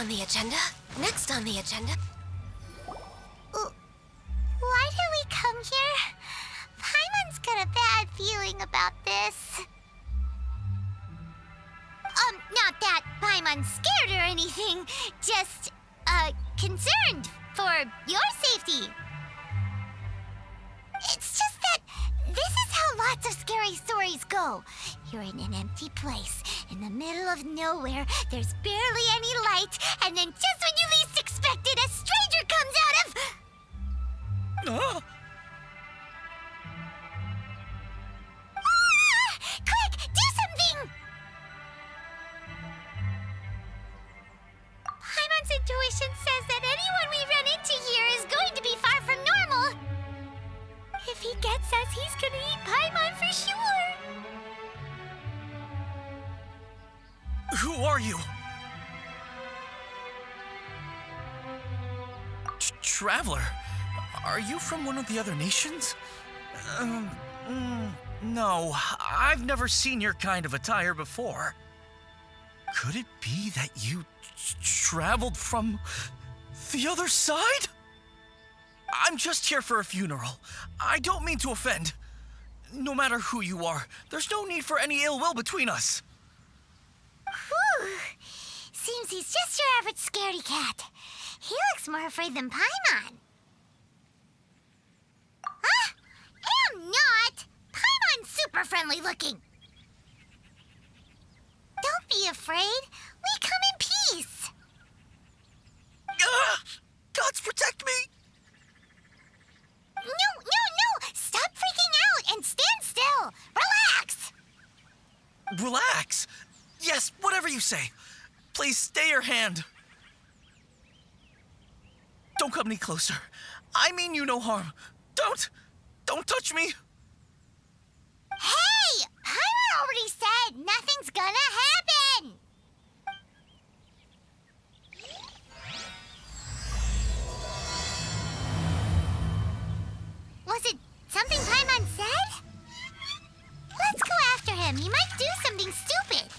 on the agenda? Next on the agenda? Why did we come here? Paimon's got a bad feeling about this. Not that Paimon's scared or anything. Just, concerned for your safety. It's just that this is how lots of scary stories go. You're in an empty place, in the middle of nowhere, there's barely any light, and then just when you least expect it, a stranger comes out of... Ah! Quick, do something! Paimon's intuition says that anyone we run into here is going to be far from normal. If he gets us, he's gonna eat Paimon for sure. Who are you? Traveler? Are you from one of the other nations? No, I've never seen your kind of attire before. Could it be that you traveled from the other side? I'm just here for a funeral. I don't mean to offend. No matter who you are, there's no need for any ill will between us. Whew. Seems he's just your average scaredy cat. He looks more afraid than Paimon. Huh? Am not! Paimon's super friendly looking. Don't be afraid. We come in peace. Gods protect me! No! Stop freaking out and stand still. Relax. Relax? Yes, whatever you say. Please stay your hand. Don't come any closer. I mean you no harm. Don't touch me. Hey! Paimon already said nothing's gonna happen. Was it something Paimon said? Let's go after him. He might do something stupid.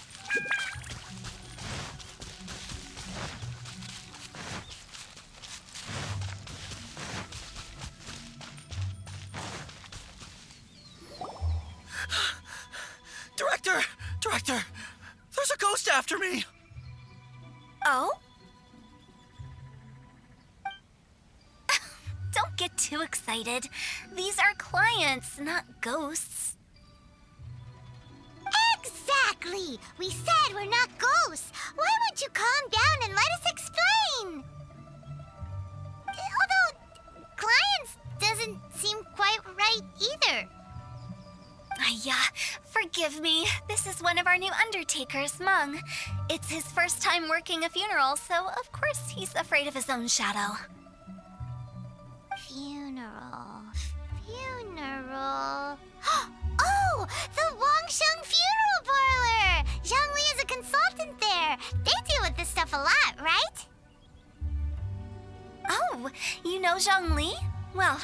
Director, there's a ghost after me. Oh? Don't get too excited. These are clients, not ghosts. Exactly! We said we're not ghosts. Why won't you calm down and let us explain? Although, clients doesn't seem quite right either. Forgive me. This is one of our new undertakers, Mung. It's his first time working a funeral, so of course he's afraid of his own shadow. Funeral. Oh! The Wangsheng Funeral Parlor! Zhongli is a consultant there. They deal with this stuff a lot, right? Oh, you know Zhongli? Well,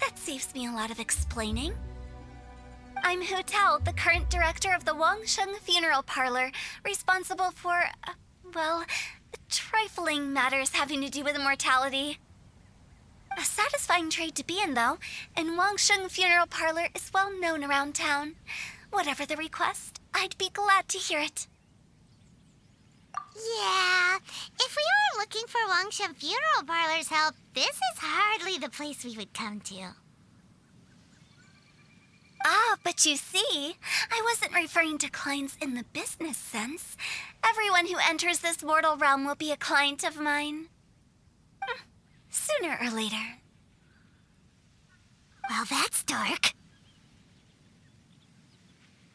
that saves me a lot of explaining. I'm Hu Tao, the current director of the Wangsheng Funeral Parlor, responsible for, trifling matters having to do with immortality. A satisfying trade to be in, though, and Wangsheng Funeral Parlor is well known around town. Whatever the request, I'd be glad to hear it. Yeah, if we were looking for Wangsheng Funeral Parlor's help, this is hardly the place we would come to. Ah, but you see, I wasn't referring to clients in the business sense. Everyone who enters this mortal realm will be a client of mine. Sooner or later. Well, that's dark.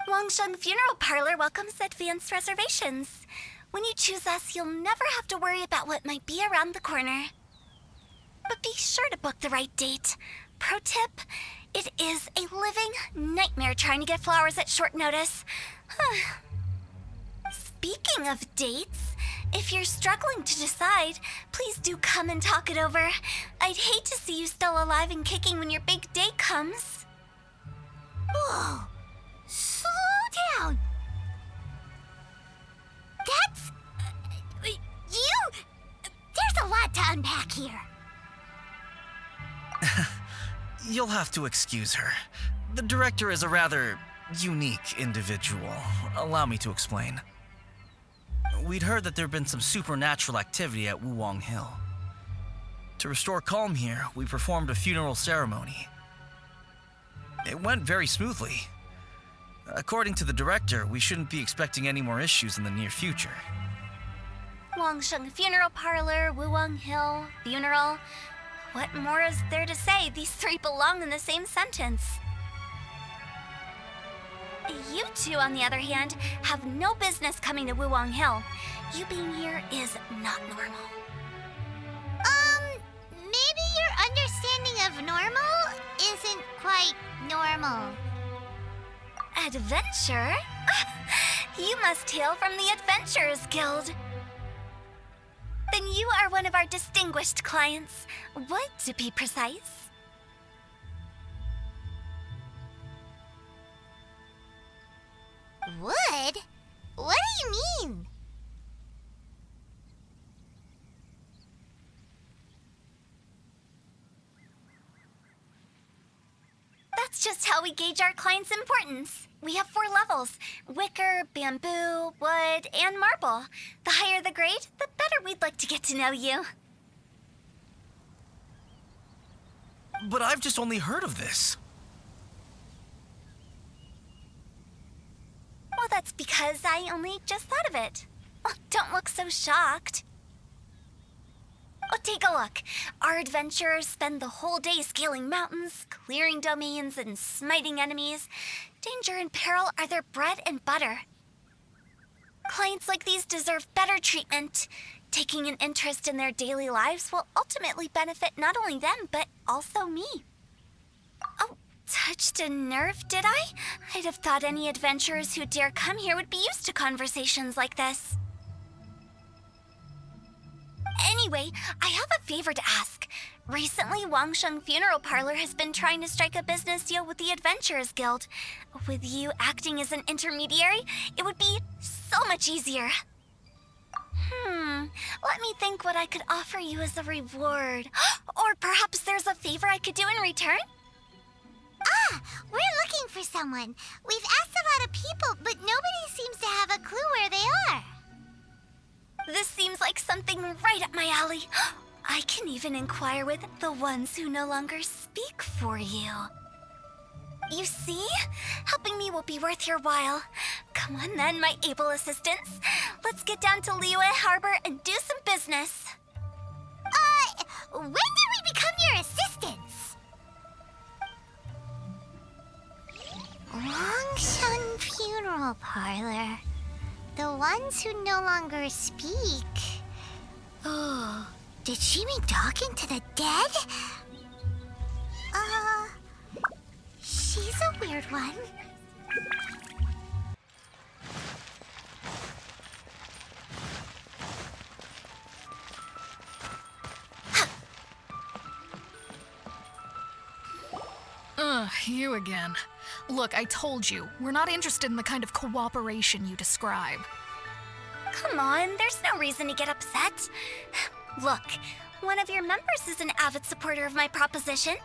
Wangsheng Funeral Parlor welcomes advanced reservations. When you choose us, you'll never have to worry about what might be around the corner. But be sure to book the right date. Pro tip, it is a living nightmare trying to get flowers at short notice. Speaking of dates, if you're struggling to decide, please do come and talk it over. I'd hate to see you still alive and kicking when your big day comes. Whoa! Slow down! That's... you... to unpack here. You'll have to excuse her. The director is a rather unique individual. Allow me to explain. We'd heard that there'd been some supernatural activity at Wuwang Hill. To restore calm here, we performed a funeral ceremony. It went very smoothly. According to the director, we shouldn't be expecting any more issues in the near future. Wangsheng Funeral Parlor, Wuwang Hill, funeral. What more is there to say? These three belong in the same sentence. You two, on the other hand, have no business coming to Wuwang Hill. You being here is not normal. Maybe your understanding of normal isn't quite normal. Adventure? You must hail from the Adventurers Guild. Then you are one of our distinguished clients. What, to be precise? Wood? What do you mean? That's just how we gauge our clients' importance. We have 4 levels: wicker, bamboo, wood, and marble. The higher the grade, the better we'd like to get to know you. But I've just only heard of this. Well, that's because I only just thought of it. Oh, don't look so shocked. Oh, take a look. Our adventurers spend the whole day scaling mountains, clearing domains, and smiting enemies. Danger and peril are their bread and butter. Clients like these deserve better treatment. Taking an interest in their daily lives will ultimately benefit not only them, but also me. Oh, touched a nerve, did I? I'd have thought any adventurers who dare come here would be used to conversations like this. Anyway, I have a favor to ask. Recently, Wangsheng Funeral Parlor has been trying to strike a business deal with the Adventurers Guild. With you acting as an intermediary, it would be so much easier. Let me think what I could offer you as a reward. Or perhaps there's a favor I could do in return? We're looking for someone. We've asked a lot of people, but nobody seems to have a clue where they are. This seems like something right up my alley. I can even inquire with the ones who no longer speak for you. You see? Helping me will be worth your while. Come on then, my able assistants. Let's get down to Liyue Harbor and do some business. When did we become your assistants? Wangsheng Funeral Parlor. The ones who no longer speak. Oh, did she mean talking to the dead? She's a weird one. You again. Look, I told you, we're not interested in the kind of cooperation you describe. Come on, there's no reason to get upset. Look, one of your members is an avid supporter of my proposition.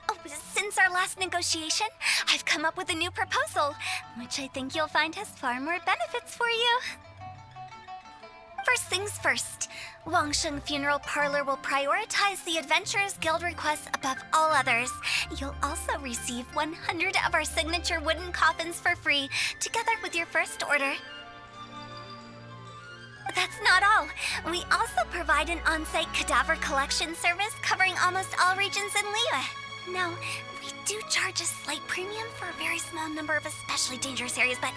Oh, since our last negotiation, I've come up with a new proposal, which I think you'll find has far more benefits for you. First things first, Wangsheng Funeral Parlor will prioritize the Adventurers Guild requests above all others. You'll also receive 100 of our signature wooden coffins for free, together with your first order. That's not all. We also provide an on-site cadaver collection service covering almost all regions in Liyue. Now, we do charge a slight premium for a very small number of especially dangerous areas, but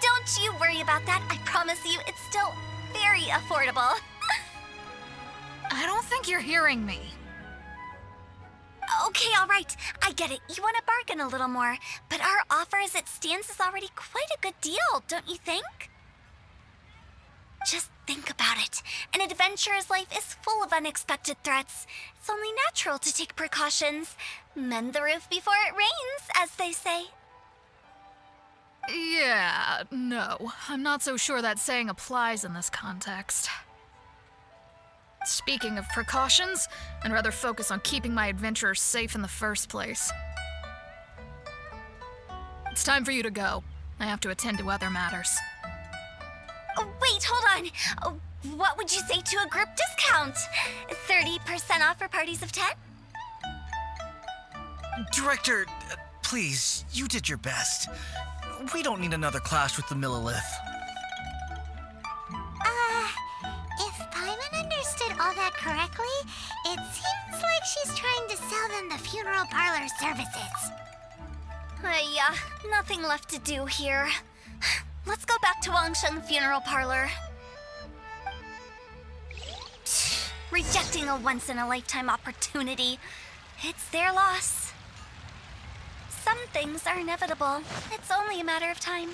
don't you worry about that. I promise you, it's still very affordable. I don't think you're hearing me. Okay, all right. I get it. You want to bargain a little more, but our offer as it stands is already quite a good deal, don't you think? Just think about it. An adventurer's life is full of unexpected threats. It's only natural to take precautions. Mend the roof before it rains, as they say. Yeah, no. I'm not so sure that saying applies in this context. Speaking of precautions, I'd rather focus on keeping my adventurers safe in the first place. It's time for you to go. I have to attend to other matters. Oh, wait, hold on. Oh, what would you say to a group discount? 30% off for parties of 10? Director, please, you did your best. We don't need another clash with the Millilith. If Paimon understood all that correctly, it seems like she's trying to sell them the funeral parlor services. Yeah, nothing left to do here. Let's go back to Wangsheng Funeral Parlor. Rejecting a once-in-a-lifetime opportunity. It's their loss. Some things are inevitable. It's only a matter of time.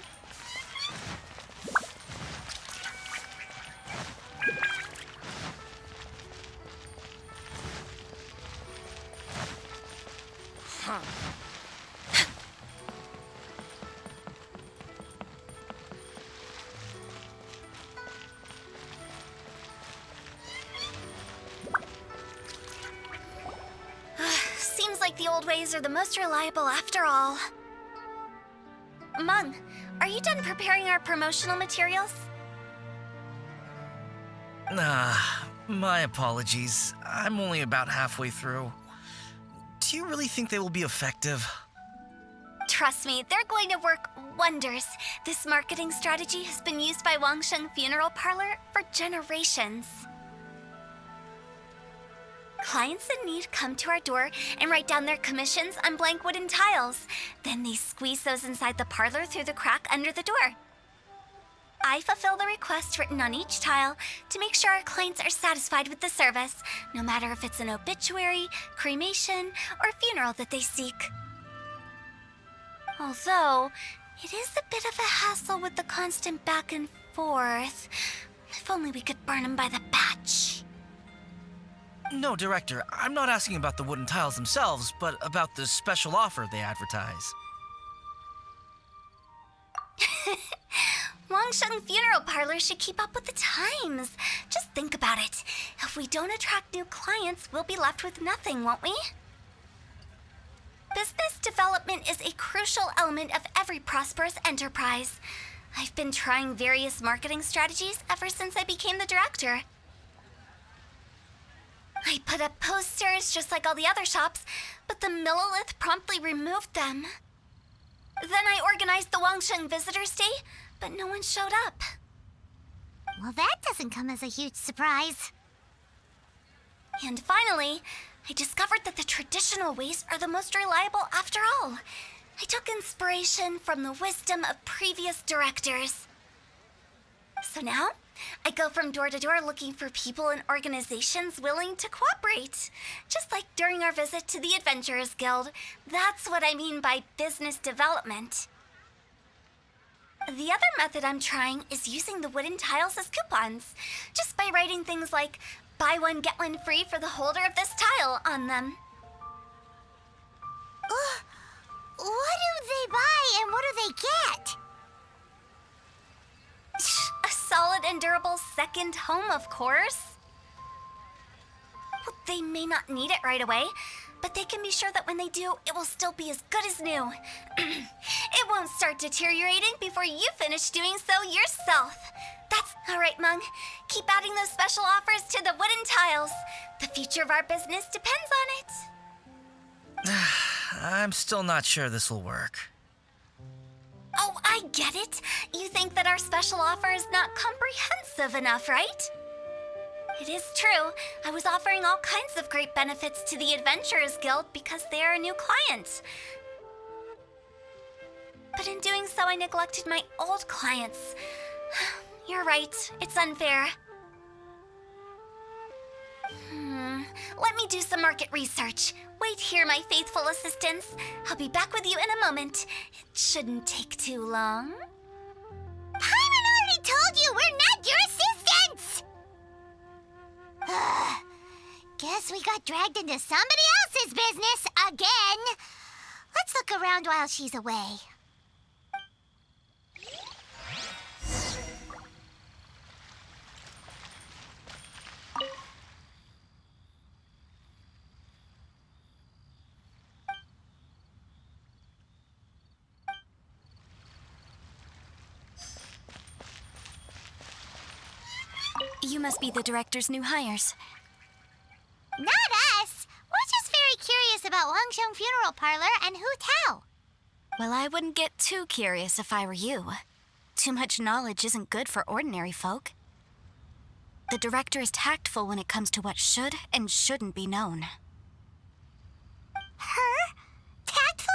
Seems like the old ways are the most reliable after all. Mung, are you done preparing our promotional materials? My apologies. I'm only about halfway through. Do you really think they will be effective? Trust me, they're going to work wonders. This marketing strategy has been used by Wangsheng Funeral Parlor for generations. Clients in need come to our door and write down their commissions on blank wooden tiles. Then they squeeze those inside the parlor through the crack under the door. I fulfill the request written on each tile to make sure our clients are satisfied with the service, no matter if it's an obituary, cremation, or funeral that they seek. Although, it is a bit of a hassle with the constant back and forth. If only we could burn them by the batch. No, Director, I'm not asking about the wooden tiles themselves, but about the special offer they advertise. Wangsheng Funeral Parlor should keep up with the times. Just think about it. If we don't attract new clients, we'll be left with nothing, won't we? Business development is a crucial element of every prosperous enterprise. I've been trying various marketing strategies ever since I became the director. I put up posters just like all the other shops, but the Millilith promptly removed them. Then I organized the Wangsheng Visitors Day, but no one showed up. Well, that doesn't come as a huge surprise. And finally, I discovered that the traditional ways are the most reliable after all. I took inspiration from the wisdom of previous directors. So now, I go from door to door looking for people and organizations willing to cooperate. Just like during our visit to the Adventurers Guild. That's what I mean by business development. The other method I'm trying is using the wooden tiles as coupons. Just by writing things like, buy one, get one free for the holder of this tile on them. What do they buy and what do they get? A solid and durable second home, of course. Well, they may not need it right away, but they can be sure that when they do, it will still be as good as new. It won't start deteriorating before you finish doing so yourself. That's all right, Mung. Keep adding those special offers to the wooden tiles. The future of our business depends on it. I'm still not sure this will work. Oh, I get it. You think that our special offer is not comprehensive enough, right? It is true. I was offering all kinds of great benefits to the Adventurers Guild because they are a new client. But in doing so, I neglected my old clients. You're right. It's unfair. Let me do some market research. Wait here, my faithful assistants. I'll be back with you in a moment. It shouldn't take too long. Paimon already told you we're not your assistants! Guess we got dragged into somebody else's business again. Let's look around while she's away. You must be the director's new hires. Not us. We're just very curious about Wangsheng Funeral Parlor and Hu Tao. Well, I wouldn't get too curious if I were you. Too much knowledge isn't good for ordinary folk. The director is tactful when it comes to what should and shouldn't be known. Her? Tactful?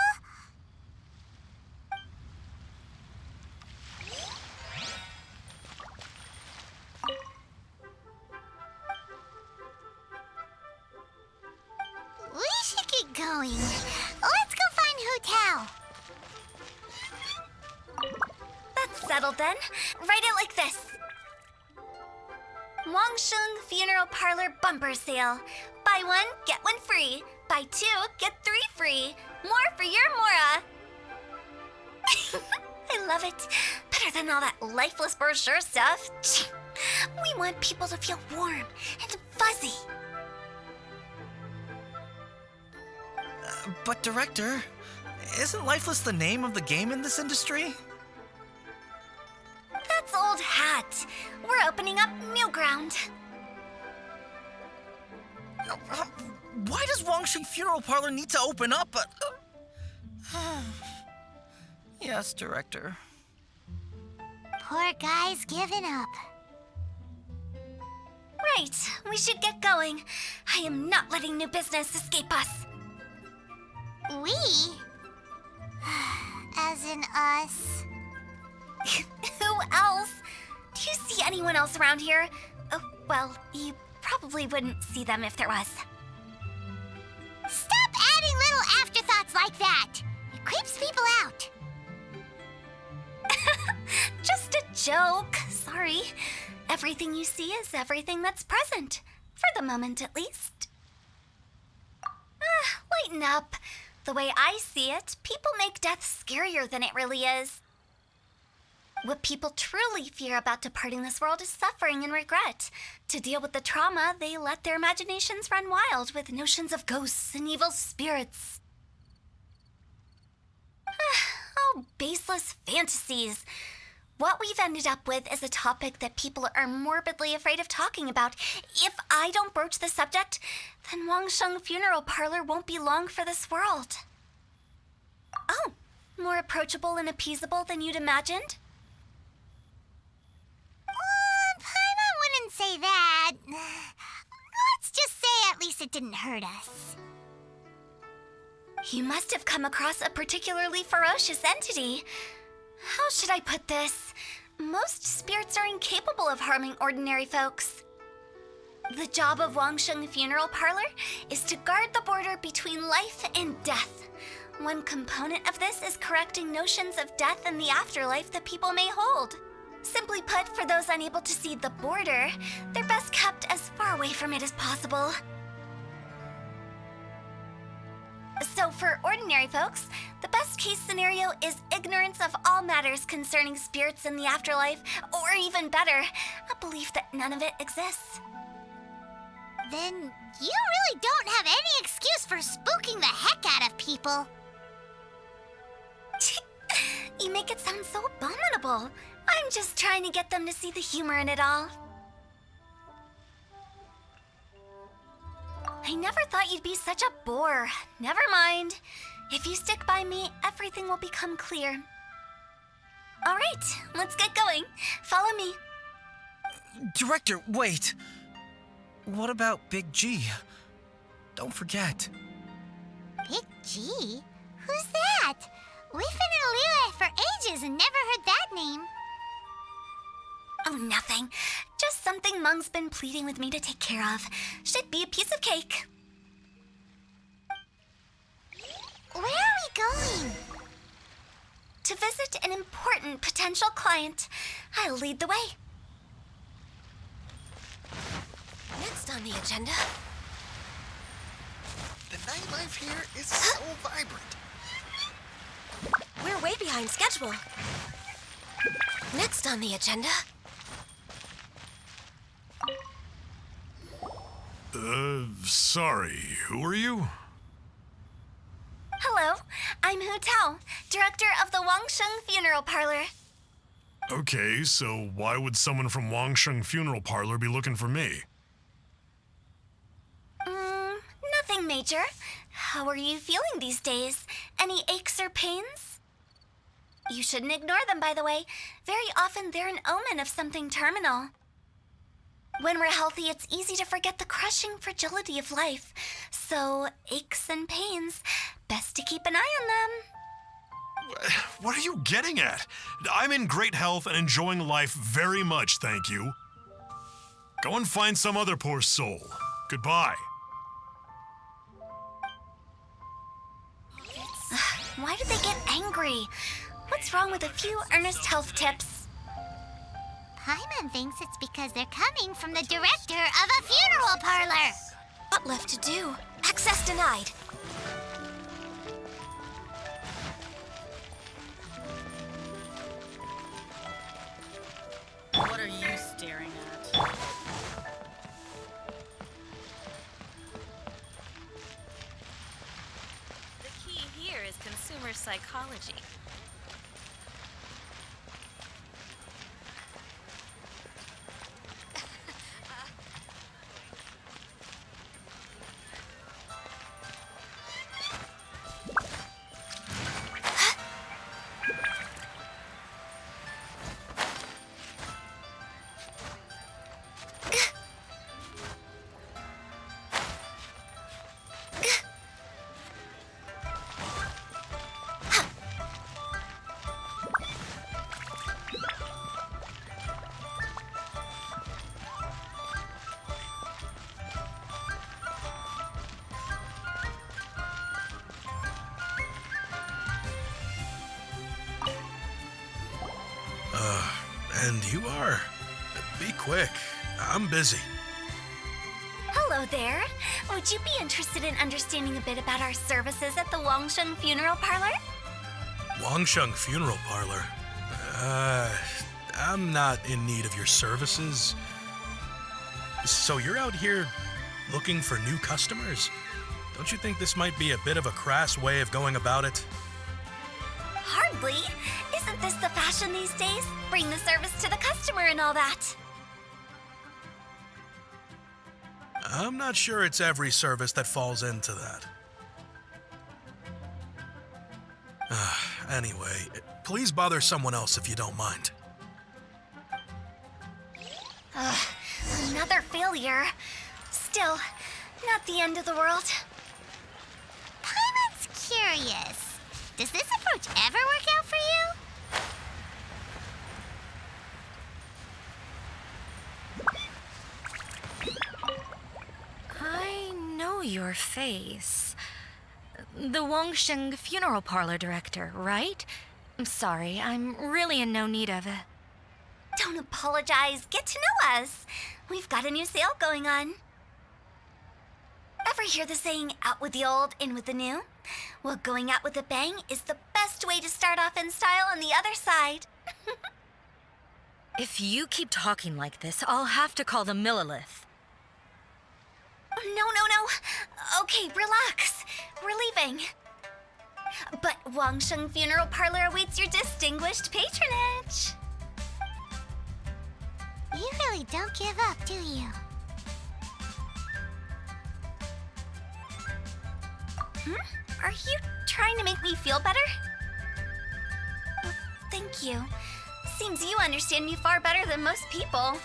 We should get going. Let's go find Hu Tao. That's settled then. Write it like this. Wangsheng Funeral Parlor Bumper Sale. Buy one, get one free. Buy two, get three free. More for your Mora. I love it. Better than all that lifeless brochure stuff. We want people to feel warm and fuzzy. But Director, isn't Lifeless the name of the game in this industry? That's old hat. We're opening up new ground. Why does Wangsheng Funeral Parlor need to open up? Yes, Director. Poor guy's giving up. Right, we should get going. I am not letting new business escape us. We? As in us. Who else? Do you see anyone else around here? Oh, well, you probably wouldn't see them if there was. Stop adding little afterthoughts like that. It creeps people out. Just a joke. Sorry. Everything you see is everything that's present. For the moment, at least. Lighten up. The way I see it, people make death scarier than it really is. What people truly fear about departing this world is suffering and regret. To deal with the trauma, they let their imaginations run wild with notions of ghosts and evil spirits. Oh, baseless fantasies. What we've ended up with is a topic that people are morbidly afraid of talking about. If I don't broach the subject, then Wangsheng Funeral Parlor won't be long for this world. Oh, more approachable and appeasable than you'd imagined? Paimon wouldn't say that. Let's just say at least it didn't hurt us. You must have come across a particularly ferocious entity. How should I put this? Most spirits are incapable of harming ordinary folks. The job of Wangsheng Funeral Parlor is to guard the border between life and death. One component of this is correcting notions of death and the afterlife that people may hold. Simply put, for those unable to see the border, they're best kept as far away from it as possible. So for ordinary folks, the best case scenario is ignorance of all matters concerning spirits in the afterlife, or even better, a belief that none of it exists. Then you really don't have any excuse for spooking the heck out of people. You make it sound so abominable. I'm just trying to get them to see the humor in it all. I never thought you'd be such a bore. Never mind. If you stick by me, everything will become clear. All right, let's get going. Follow me. Director, wait. What about Big G? Don't forget. Big G? Who's that? We've been in Liyue for ages and never heard that name. Oh, nothing. Just something Mung's been pleading with me to take care of. Should be a piece of cake. Where are we going? To visit an important potential client. I'll lead the way. Next on the agenda. The nightlife here is so vibrant. We're way behind schedule. Next on the agenda. Sorry, who are you? Hello, I'm Hu Tao, director of the Wangsheng Funeral Parlor. Okay, so why would someone from Wangsheng Funeral Parlor be looking for me? Nothing major. How are you feeling these days? Any aches or pains? You shouldn't ignore them, by the way. Very often they're an omen of something terminal. When we're healthy, it's easy to forget the crushing fragility of life. So, aches and pains, best to keep an eye on them. What are you getting at? I'm in great health and enjoying life very much, thank you. Go and find some other poor soul. Goodbye. Why did they get angry? What's wrong with a few earnest health tips? Paimon thinks it's because they're coming from the director of a funeral parlor. What left to do? Access denied. What are you staring at? The key here is consumer psychology. And you are? Be quick. I'm busy. Hello there. Would you be interested in understanding a bit about our services at the Wangsheng Funeral Parlor? Wangsheng Funeral Parlor? I'm not in need of your services. So you're out here looking for new customers? Don't you think this might be a bit of a crass way of going about it? Hardly. Isn't this the fashion these days? Bring the service to the customer and all that. I'm not sure it's every service that falls into that. Anyway, please bother someone else if you don't mind. Another failure. Still, not the end of the world. Paimon's curious. Does this approach ever work out for you? I know your face. The Wangsheng Funeral Parlor director, right? I'm sorry, I'm really in no need of it. Don't apologize. Get to know us. We've got a new sale going on. Ever hear the saying, out with the old, in with the new? Well, going out with a bang is the best way to start off in style on the other side. If you keep talking like this, I'll have to call the Millilith. No. Okay, relax. We're leaving. But Wangsheng Funeral Parlor awaits your distinguished patronage. You really don't give up, do you? Are you trying to make me feel better? Well, thank you. Seems you understand me far better than most people. Not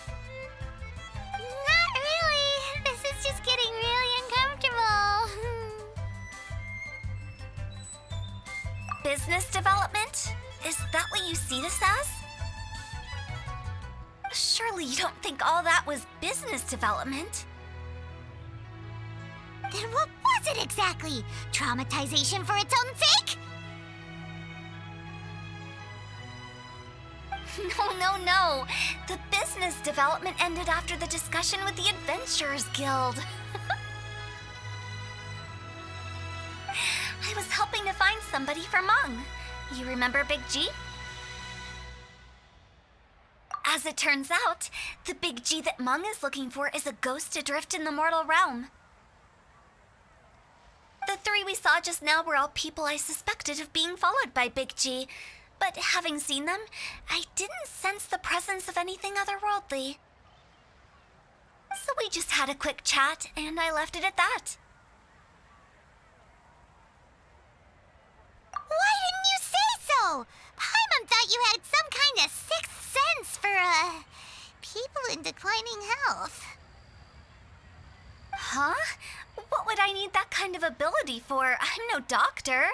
really. This is just getting really uncomfortable. Business development? Is that what you see this as? Surely you don't think all that was business development? Then what was it exactly? Traumatization for its own sake? No. The business development ended after the discussion with the Adventurers Guild. I was helping to find somebody for Meng. You remember Big G? As it turns out, the Big G that Meng is looking for is a ghost adrift in the mortal realm. The three we saw just now were all people I suspected of being followed by Big G, But having seen them, I didn't sense the presence of anything otherworldly. So we just had a quick chat, and I left it at that. Why didn't you say so? Paimon thought you had some kind of sixth sense for, people in declining health. Huh? What would I need that kind of ability for? I'm no doctor.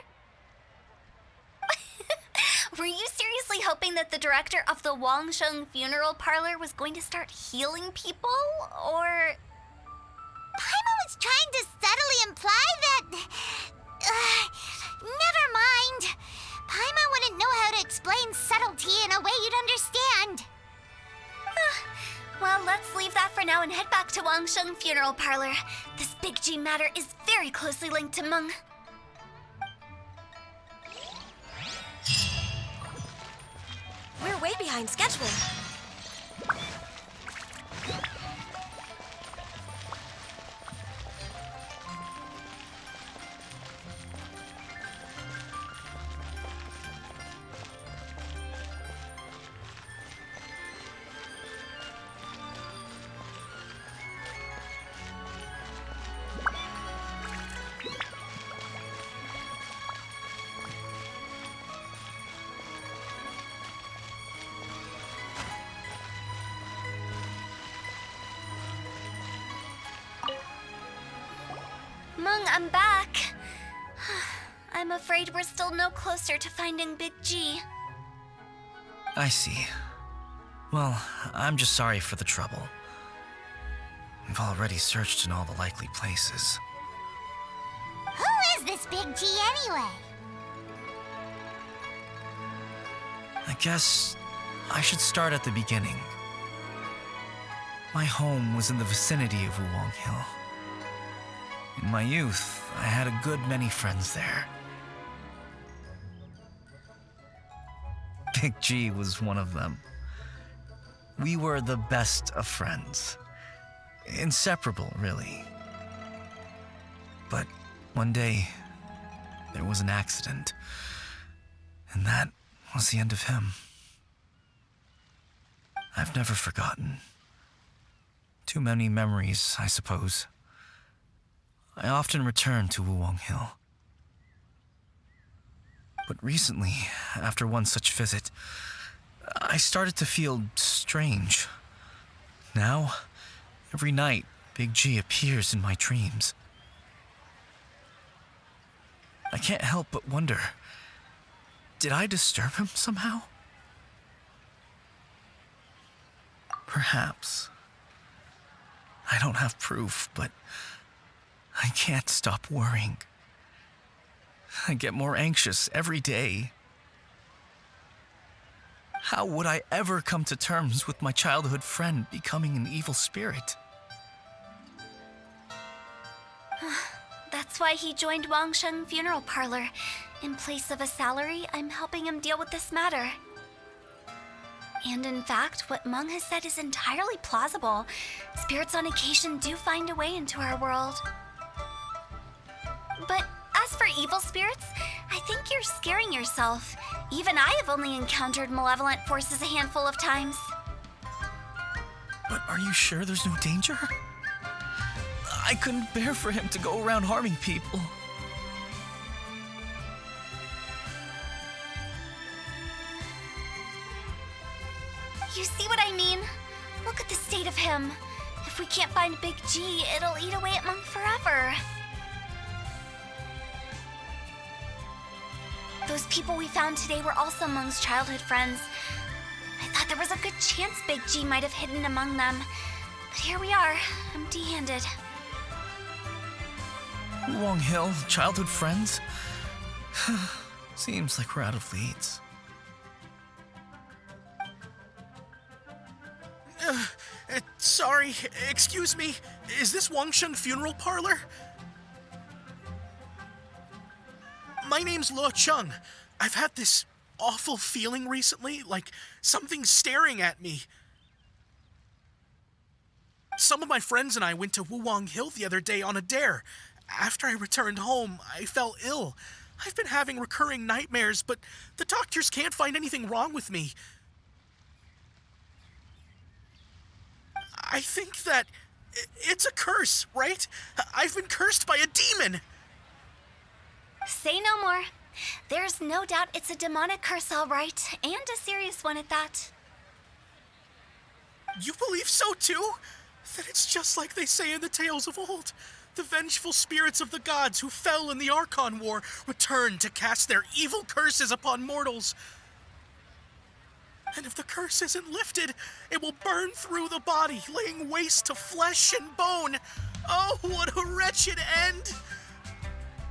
Were you seriously hoping that the director of the Wangsheng Funeral Parlor was going to start healing people, or... Paimon was trying to subtly imply that... never mind. Paimon wouldn't know how to explain subtlety in a way you'd understand. Well, let's leave that for now and head back to Wangsheng Funeral Parlor. This Big G matter is very closely linked to Meng. We're way behind schedule. Meng, I'm back. I'm afraid we're still no closer to finding Big G. I see. Well, I'm just sorry for the trouble. We've already searched in all the likely places. Who is this Big G anyway? I guess I should start at the beginning. My home was in the vicinity of Wuwang Hill. In my youth, I had a good many friends there. Big G was one of them. We were the best of friends. Inseparable, really. But one day, there was an accident. And that was the end of him. I've never forgotten. Too many memories, I suppose. I often return to Wuwang Hill. But recently, after one such visit, I started to feel strange. Now, every night, Big G appears in my dreams. I can't help but wonder, did I disturb him somehow? Perhaps. I don't have proof, but I can't stop worrying. I get more anxious every day. How would I ever come to terms with my childhood friend becoming an evil spirit? That's why he joined Wangsheng Funeral Parlor. In place of a salary, I'm helping him deal with this matter. And in fact, what Meng has said is entirely plausible. Spirits on occasion do find a way into our world. But as for evil spirits, I think you're scaring yourself. Even I have only encountered malevolent forces a handful of times. But are you sure there's no danger? I couldn't bear for him to go around harming people. You see what I mean? Look at the state of him. If we can't find Big G, it'll eat away at Meng forever. Those people we found today were also Meng's childhood friends. I thought there was a good chance Big G might have hidden among them. But here we are, empty-handed. Wuwang Hill, childhood friends? Seems like we're out of leads. Sorry, excuse me. Is this Wangsheng Funeral Parlor? My name's Luo Chung. I've had this awful feeling recently, like something's staring at me. Some of my friends and I went to Wuwang Hill the other day on a dare. After I returned home, I fell ill. I've been having recurring nightmares, but the doctors can't find anything wrong with me. I think that it's a curse, right? I've been cursed by a demon. Say no more. There's no doubt it's a demonic curse, all right, and a serious one at that. You believe so too? Then it's just like they say in the tales of old. The vengeful spirits of the gods who fell in the Archon War return to cast their evil curses upon mortals. And if the curse isn't lifted, it will burn through the body, laying waste to flesh and bone. Oh, what a wretched end!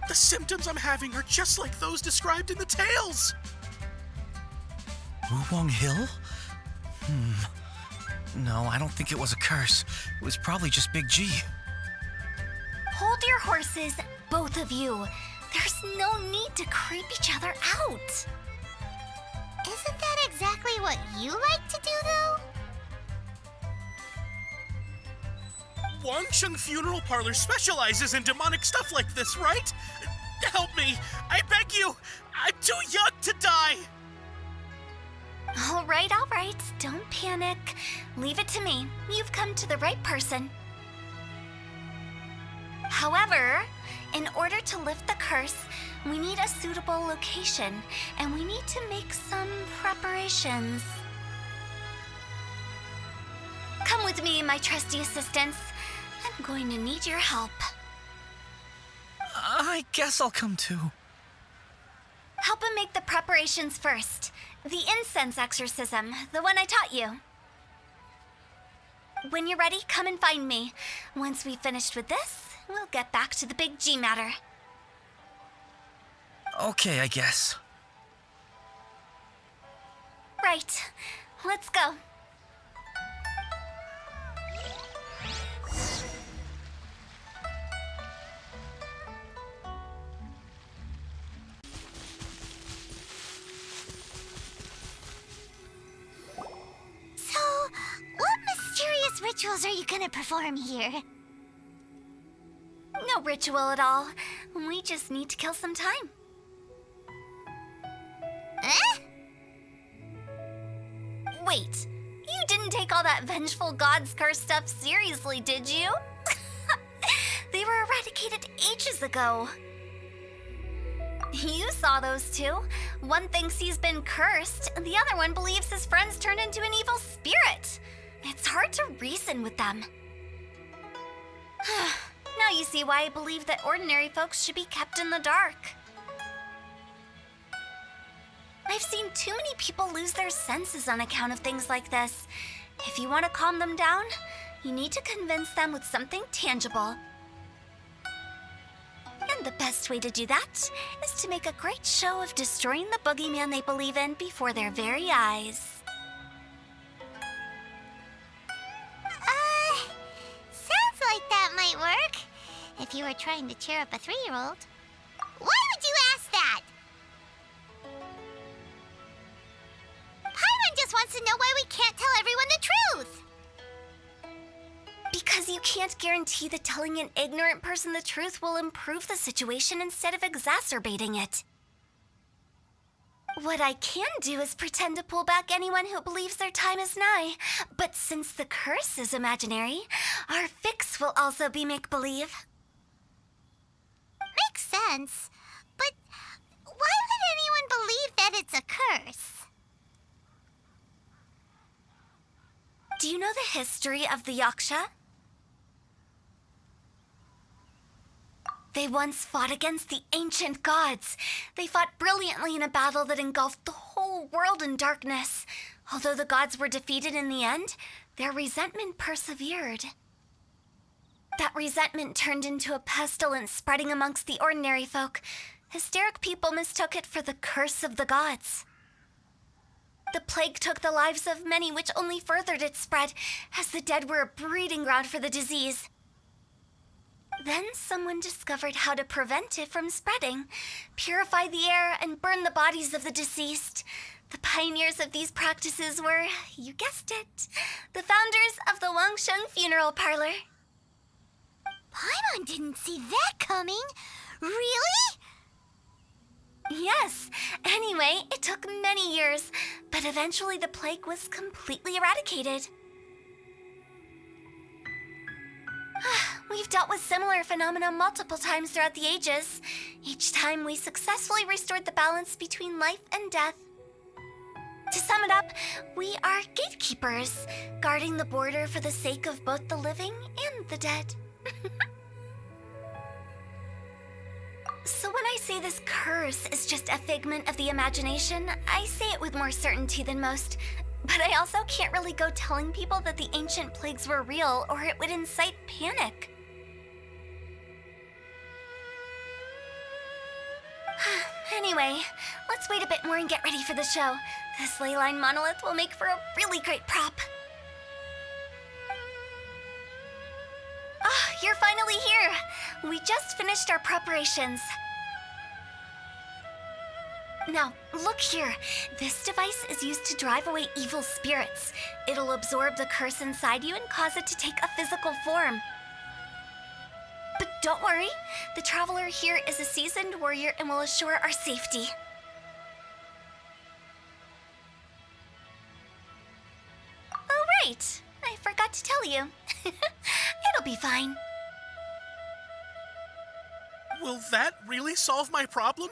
The symptoms I'm having are just like those described in the tales. Wulong Hill? No, I don't think it was a curse. It was probably just Big G. Hold your horses, both of you. There's no need to creep each other out. Isn't that exactly what you like to do, though? Wangsheng Funeral Parlor specializes in demonic stuff like this, right? Help me! I beg you! I'm too young to die! All right, don't panic. Leave it to me. You've come to the right person. However, in order to lift the curse, we need a suitable location, and we need to make some preparations. Come with me, my trusty assistants. I'm going to need your help. I guess I'll come too. Help him make the preparations first. The incense exorcism, the one I taught you. When you're ready, come and find me. Once we've finished with this, we'll get back to the Big G matter. Okay, I guess. Right. Let's go. So, what mysterious rituals are you gonna perform here? No ritual at all. We just need to kill some time. Eh? Wait, you didn't take all that vengeful god's curse stuff seriously, did you? They were eradicated ages ago. You saw those two. One thinks he's been cursed, and the other one believes his friends turned into an evil spirit. It's hard to reason with them. Now you see why I believe that ordinary folks should be kept in the dark. I've seen too many people lose their senses on account of things like this. If you want to calm them down, you need to convince them with something tangible. And the best way to do that is to make a great show of destroying the boogeyman they believe in before their very eyes. Sounds like that might work. If you were trying to cheer up a 3-year-old. Why would you ask that? Paimon just wants to know why we can't tell everyone the truth. Because you can't guarantee that telling an ignorant person the truth will improve the situation instead of exacerbating it. What I can do is pretend to pull back anyone who believes their time is nigh. But since the curse is imaginary, our fix will also be make-believe. Makes sense. But why would anyone believe that it's a curse? Do you know the history of the Yaksha? They once fought against the ancient gods. They fought brilliantly in a battle that engulfed the whole world in darkness. Although the gods were defeated in the end, their resentment persevered. That resentment turned into a pestilence spreading amongst the ordinary folk. Hysteric people mistook it for the curse of the gods. The plague took the lives of many, which only furthered its spread, as the dead were a breeding ground for the disease. Then someone discovered how to prevent it from spreading, purify the air, and burn the bodies of the deceased. The pioneers of these practices were, you guessed it, the founders of the Wangsheng Funeral Parlor. Paimon didn't see that coming. Really? Yes. Anyway, it took many years, but eventually the plague was completely eradicated. We've dealt with similar phenomena multiple times throughout the ages. Each time we successfully restored the balance between life and death. To sum it up, we are gatekeepers, guarding the border for the sake of both the living and the dead. So when I say this curse is just a figment of the imagination, I say it with more certainty than most. But I also can't really go telling people that the ancient plagues were real, or it would incite panic. Anyway, let's wait a bit more and get ready for the show. This ley line monolith will make for a really great prop. Ah, you're finally here! We just finished our preparations. Now, look here. This device is used to drive away evil spirits. It'll absorb the curse inside you and cause it to take a physical form. But don't worry, the traveler here is a seasoned warrior and will assure our safety. Oh, right. I forgot to tell you. It'll be fine. Will that really solve my problem?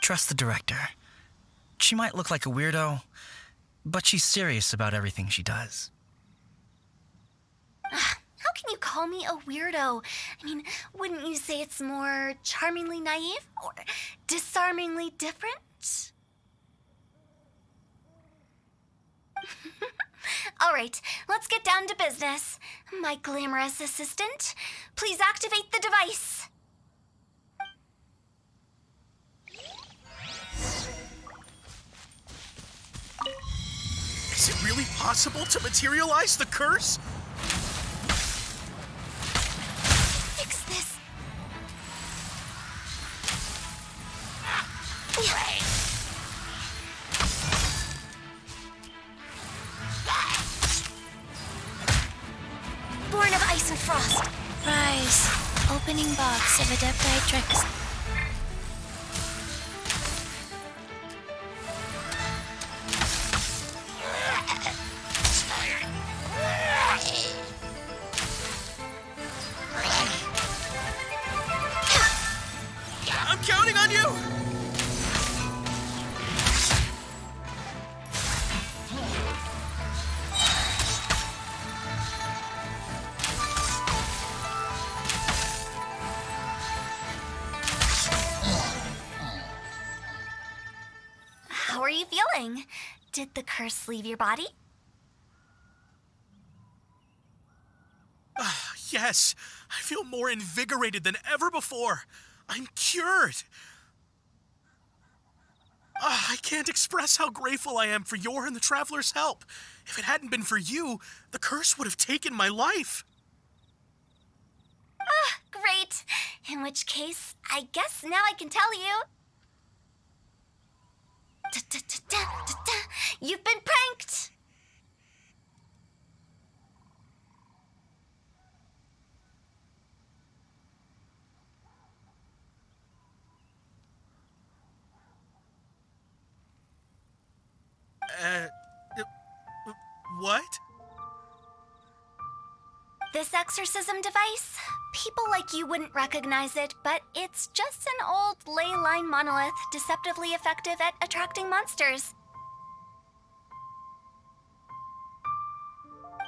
Trust the director. She might look like a weirdo, but she's serious about everything she does. How can you call me a weirdo? I mean, wouldn't you say it's more charmingly naive or disarmingly different? All right, let's get down to business. My glamorous assistant, please activate the device. Is it really possible to materialize the curse? Fix this. Born of ice and frost. Rise. Opening box of Adepti. I'm counting on you! How are you feeling? Did the curse leave your body? Yes, I feel more invigorated than ever before. I'm cured. I can't express how grateful I am for your and the Traveler's help. If it hadn't been for you, the curse would have taken my life. Great. In which case, I guess now I can tell you. You've been pranked! What? This exorcism device? People like you wouldn't recognize it, but it's just an old ley line monolith deceptively effective at attracting monsters.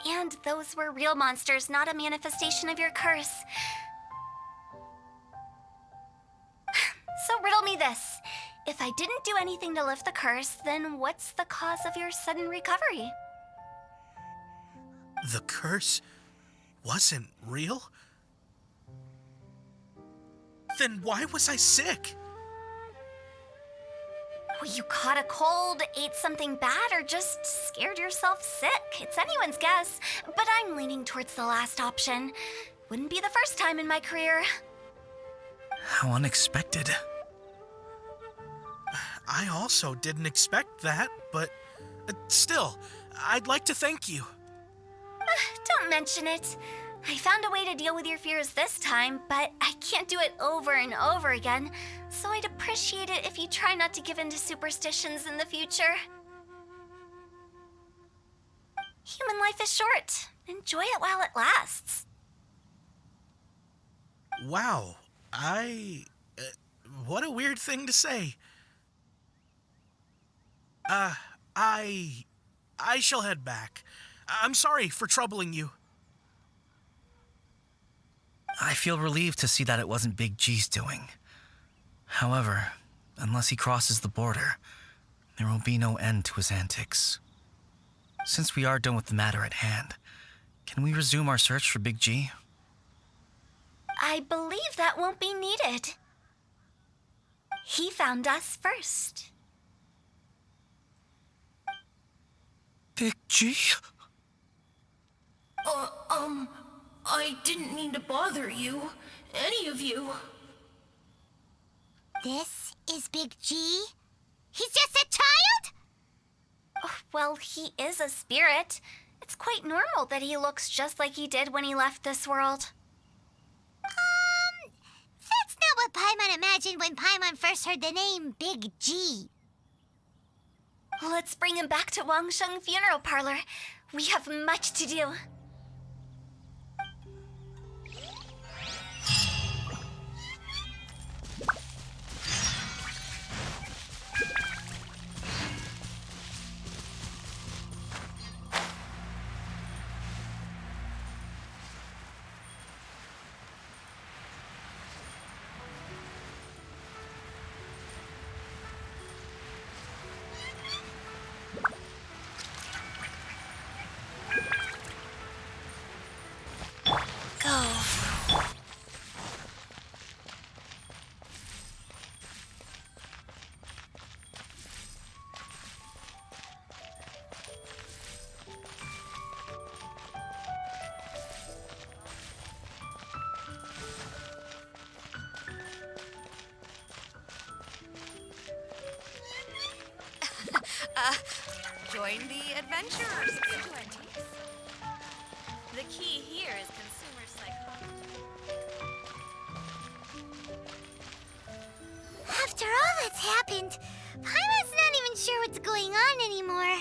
And those were real monsters, not a manifestation of your curse. So riddle me this. If I didn't do anything to lift the curse, then what's the cause of your sudden recovery? The curse wasn't real? Then why was I sick? Well, you caught a cold, ate something bad, or just scared yourself sick. It's anyone's guess, but I'm leaning towards the last option. Wouldn't be the first time in my career. How unexpected. I also didn't expect that, but still, I'd like to thank you. Don't mention it. I found a way to deal with your fears this time, but I can't do it over and over again, so I'd appreciate it if you try not to give in to superstitions in the future. Human life is short. Enjoy it while it lasts. Wow, what a weird thing to say. I shall head back. I'm sorry for troubling you. I feel relieved to see that it wasn't Big G's doing. However, unless he crosses the border, there will be no end to his antics. Since we are done with the matter at hand, can we resume our search for Big G? I believe that won't be needed. He found us first. Big G? I didn't mean to bother you. Any of you. This is Big G? He's just a child? Oh, well, he is a spirit. It's quite normal that he looks just like he did when he left this world. That's not what Paimon imagined when Paimon first heard the name Big G. Let's bring him back to Wangsheng Funeral Parlor. We have much to do. Join the adventurers. The key here is consumer psychology. After all that's happened, Paimon's not even sure what's going on anymore.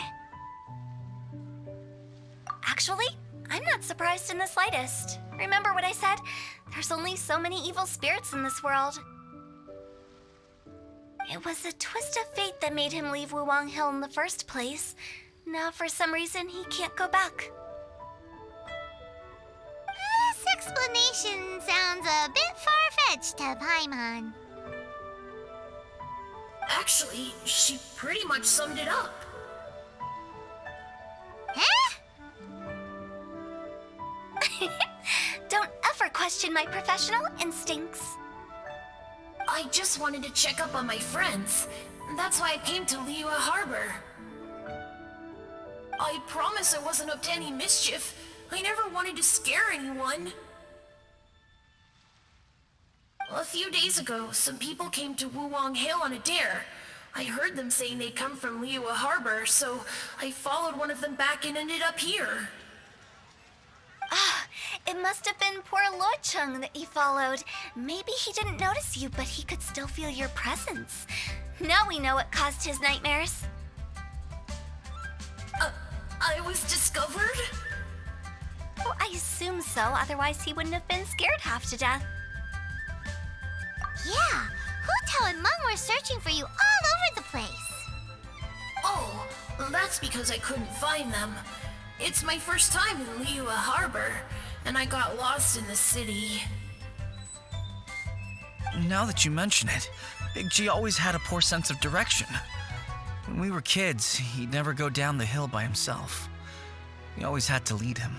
Actually, I'm not surprised in the slightest. Remember what I said? There's only so many evil spirits in this world. It was a twist of fate that made him leave Wuwang Hill in the first place. Now, for some reason, he can't go back. This explanation sounds a bit far-fetched to Paimon. Actually, she pretty much summed it up. Huh? Don't ever question my professional instincts. I just wanted to check up on my friends. That's why I came to Liyue Harbor. I promise I wasn't up to any mischief. I never wanted to scare anyone. A few days ago, some people came to Wuwang Hill on a dare. I heard them saying they'd come from Liyue Harbor, so I followed one of them back and ended up here. Ah, it must have been poor Lo Chung that you followed. Maybe he didn't notice you, but he could still feel your presence. Now we know what caused his nightmares. I was discovered? Well, I assume so, otherwise he wouldn't have been scared half to death. Yeah, Hu and Meng were searching for you all over the place. Oh, that's because I couldn't find them. It's my first time in Liyue Harbor, and I got lost in the city. Now that you mention it, Big G always had a poor sense of direction. When we were kids, he'd never go down the hill by himself. We always had to lead him.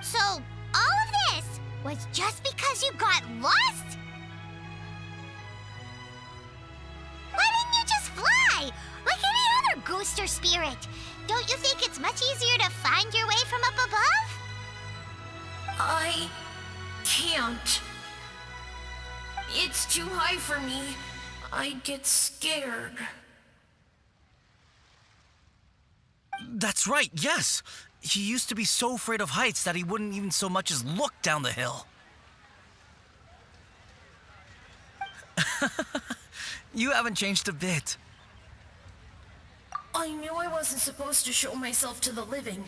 So, all of this was just because you got lost? Why didn't you just fly? Like any other ghost or spirit? Don't you think it's much easier to find your way from up above? I can't. It's too high for me. I'd get scared. That's right, yes! He used to be so afraid of heights that he wouldn't even so much as look down the hill. You haven't changed a bit. I knew I wasn't supposed to show myself to the living,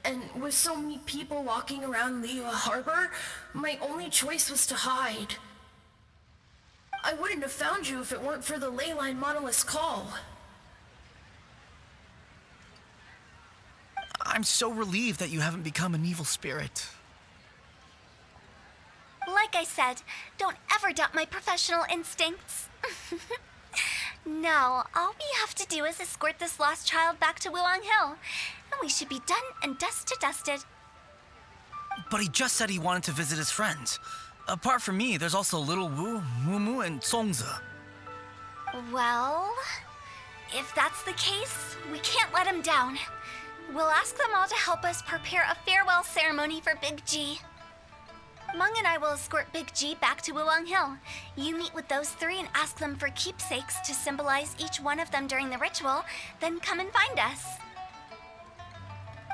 and with so many people walking around Liyue Harbor, my only choice was to hide. I wouldn't have found you if it weren't for the Leyline Monolith's call. I'm so relieved that you haven't become an evil spirit. Like I said, don't ever doubt my professional instincts. No, all we have to do is escort this lost child back to Wuang Hill, and we should be done and dusted. But he just said he wanted to visit his friends. Apart from me, there's also Little Wu, Mumu, and Songza. Well, if that's the case, we can't let him down. We'll ask them all to help us prepare a farewell ceremony for Big G. Mung and I will escort Big G back to Wuang Hill. You meet with those three and ask them for keepsakes to symbolize each one of them during the ritual, then come and find us.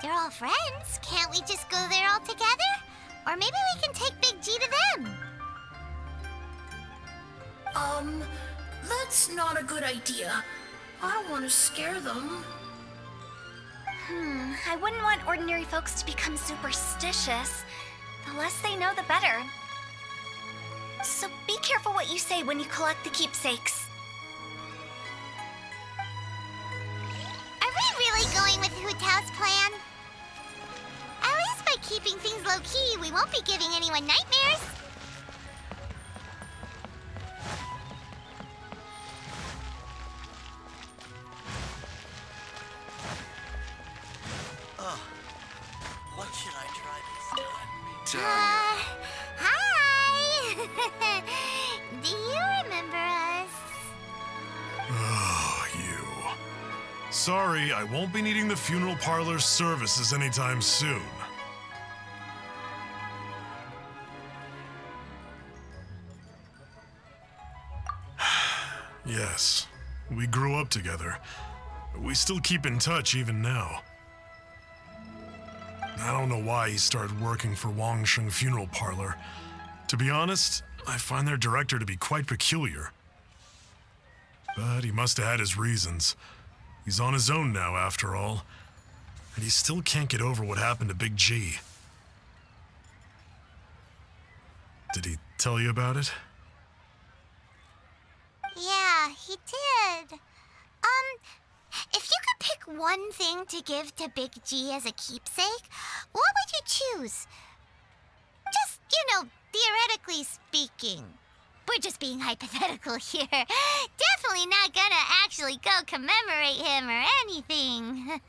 They're all friends. Can't we just go there all together? Or maybe we can take Big G to them. That's not a good idea. I don't want to scare them. I wouldn't want ordinary folks to become superstitious. The less they know, the better. So be careful what you say when you collect the keepsakes. Are we really going with Hu Tao's plan? At least by keeping things low-key, we won't be giving anyone nightmares. What should I try this time? Hi! Do you remember us? Oh, you. Sorry, I won't be needing the funeral parlor's services anytime soon. Yes, we grew up together. We still keep in touch even now. I don't know why he started working for Wangsheng Funeral Parlor. To be honest, I find their director to be quite peculiar. But he must have had his reasons. He's on his own now, after all. And he still can't get over what happened to Big G. Did he tell you about it? Yeah, he did. If you could pick one thing to give to Big G as a keepsake, what would you choose? Just, theoretically speaking. We're just being hypothetical here. Definitely not gonna actually go commemorate him or anything.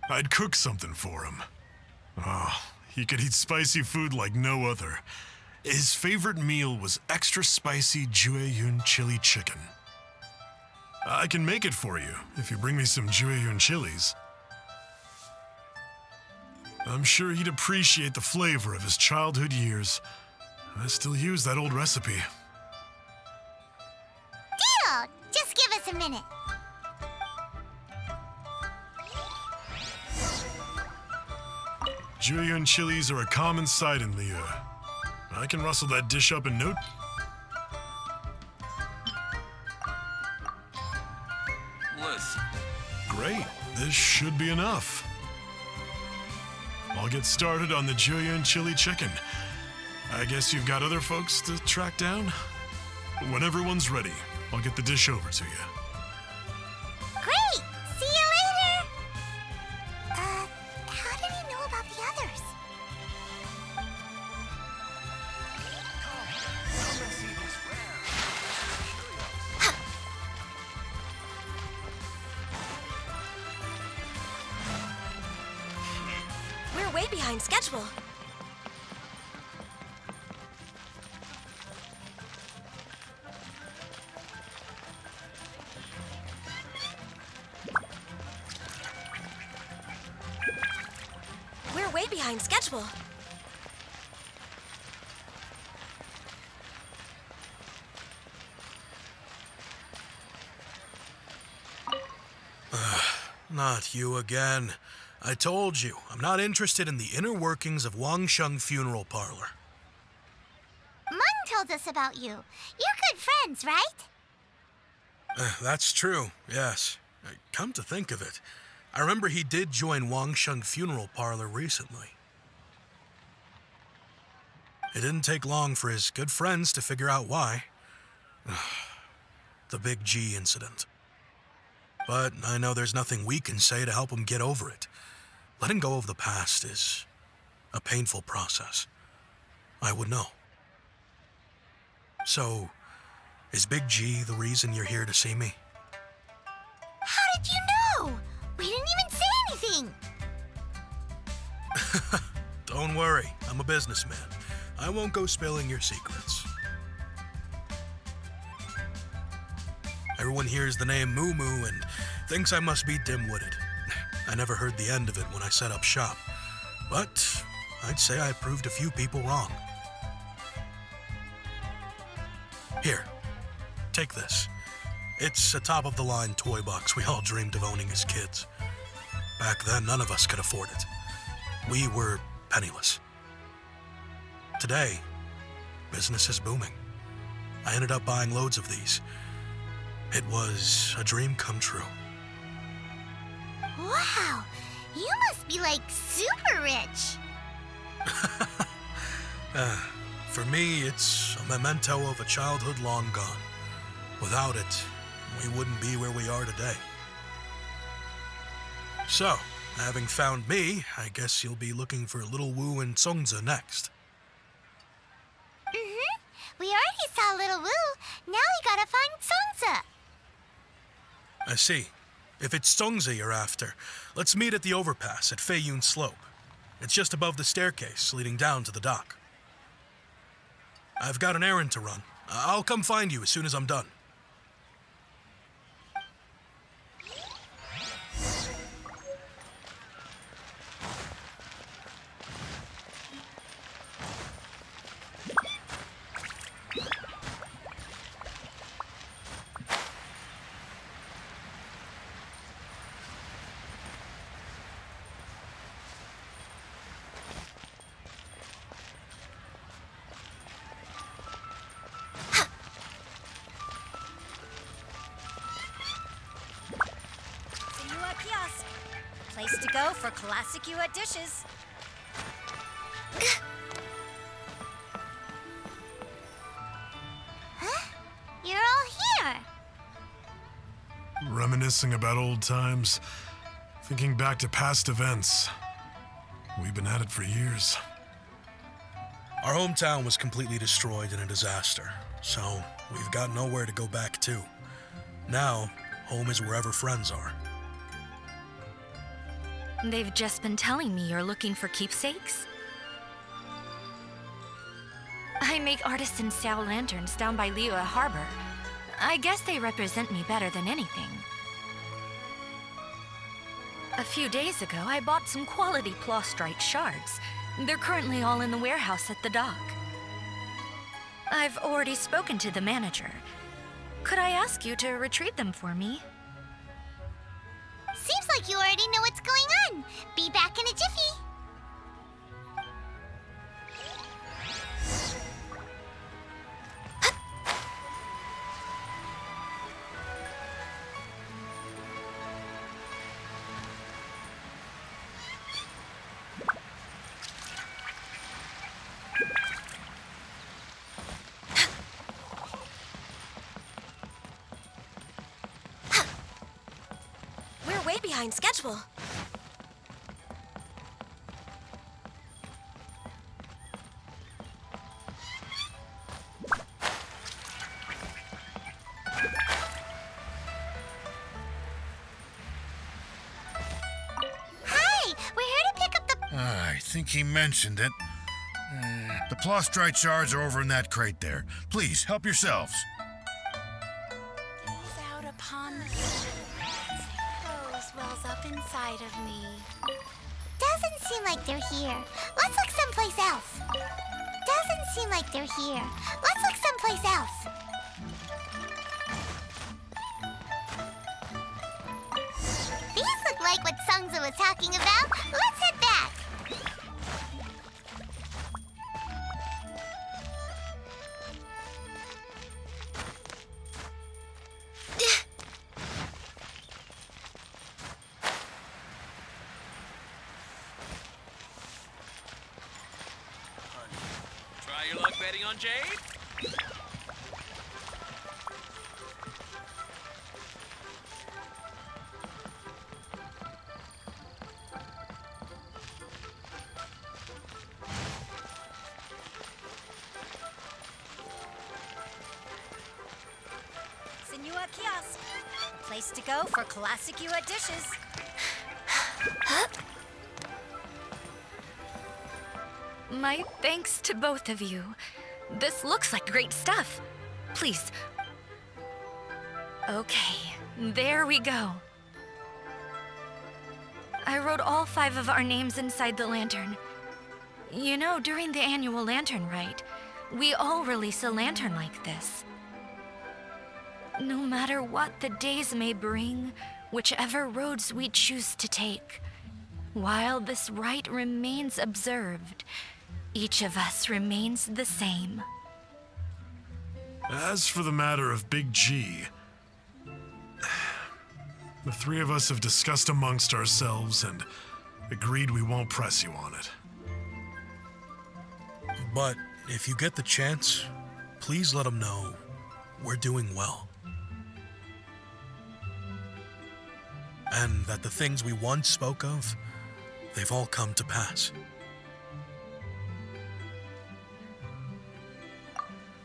I'd cook something for him. Oh, he could eat spicy food like no other. His favorite meal was extra spicy Jueyun chili chicken. I can make it for you if you bring me some Jueyun chilies. I'm sure he'd appreciate the flavor of his childhood years. I still use that old recipe. Deal! Just give us a minute. Jueyun chilies are a common sight in Liyue. I can rustle that dish up in no... Listen. Great, this should be enough. I'll get started on the Jueyun chili chicken. I guess you've got other folks to track down? When everyone's ready, I'll get the dish over to you. Great! See you later! How did he know about the others? We're way behind schedule. We're way behind schedule. Not you again. I told you, I'm not interested in the inner workings of Wangsheng Funeral Parlor. Mung told us about you. You're good friends, right? That's true, yes. Come to think of it, I remember he did join Wangsheng Funeral Parlor recently. It didn't take long for his good friends to figure out why. The Big G incident. But I know there's nothing we can say to help him get over it. Letting go of the past is a painful process. I would know. So, is Big G the reason you're here to see me? How did you know? We didn't even say anything. Don't worry, I'm a businessman. I won't go spilling your secrets. Everyone hears the name Moo Moo and thinks I must be dim-witted. I never heard the end of it when I set up shop, but I'd say I proved a few people wrong. Here, take this. It's a top-of-the-line toy box we all dreamed of owning as kids. Back then, none of us could afford it. We were penniless. Today, business is booming. I ended up buying loads of these. It was a dream come true. Wow, you must be like super rich. For me, it's a memento of a childhood long gone. Without it, we wouldn't be where we are today. So, having found me, I guess you'll be looking for Little Wu and Songza next. We already saw Little Wu. Now we gotta find Songza. I see. If it's Songza you're after, let's meet at the overpass at Feiyun Slope. It's just above the staircase leading down to the dock. I've got an errand to run. I'll come find you as soon as I'm done. Place to go for classic Yuet dishes. Huh? You're all here. Reminiscing about old times, thinking back to past events. We've been at it for years. Our hometown was completely destroyed in a disaster, so we've got nowhere to go back to. Now, home is wherever friends are. They've just been telling me you're looking for keepsakes. I make artisan style lanterns down by Liyue Harbor. I guess they represent me better than anything. A few days ago, I bought some quality plastrite shards. They're currently all in the warehouse at the dock. I've already spoken to the manager. Could I ask you to retrieve them for me? Seems like you already know what's going on. Be back in a jiffy. Way behind schedule. Hi, we're here to pick up the... I think he mentioned it. The plastrite shards are over in that crate there. Please, help yourselves. Gaze out upon the wells up inside of me. Doesn't seem like they're here. Let's look someplace else. Doesn't seem like they're here. Let's look someplace else. These look like what Sungza was talking about, let's head back. Try your luck betting on Jade? Senua Kiosk. A place to go for classic Yua dishes. My thanks to both of you. This looks like great stuff. Please. Okay, there we go. I wrote all 5 of our names inside the lantern. You know, during the annual lantern rite, we all release a lantern like this. No matter what the days may bring, whichever roads we choose to take, while this rite remains observed, each of us remains the same. As for the matter of Big G, the 3 of us have discussed amongst ourselves and agreed we won't press you on it. But if you get the chance, please let him know we're doing well. And that the things we once spoke of, they've all come to pass.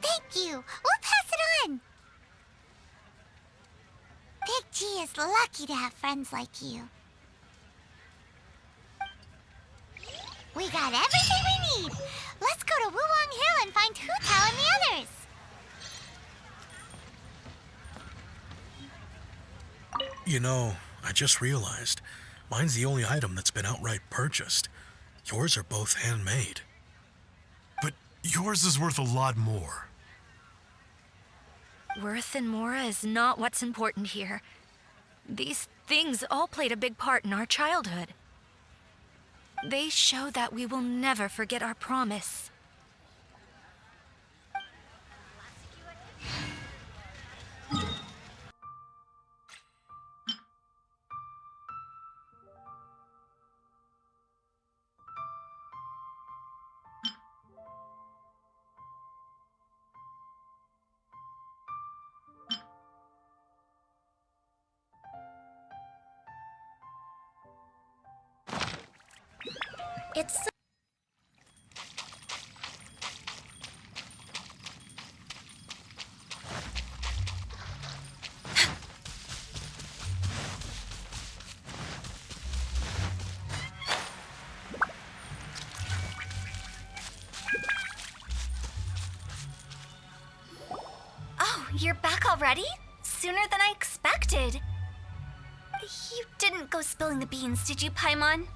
Thank you. We'll pass it on. Big G is lucky to have friends like you. We got everything we need. Let's go to Wulong Hill and find Hu Tao and the others. You know, I just realized, mine's the only item that's been outright purchased. Yours are both handmade. But yours is worth a lot more. Worth and Mora is not what's important here. These things all played a big part in our childhood. They show that we will never forget our promise. It's so Oh, you're back already? Sooner than I expected. You didn't go spilling the beans, did you, Paimon?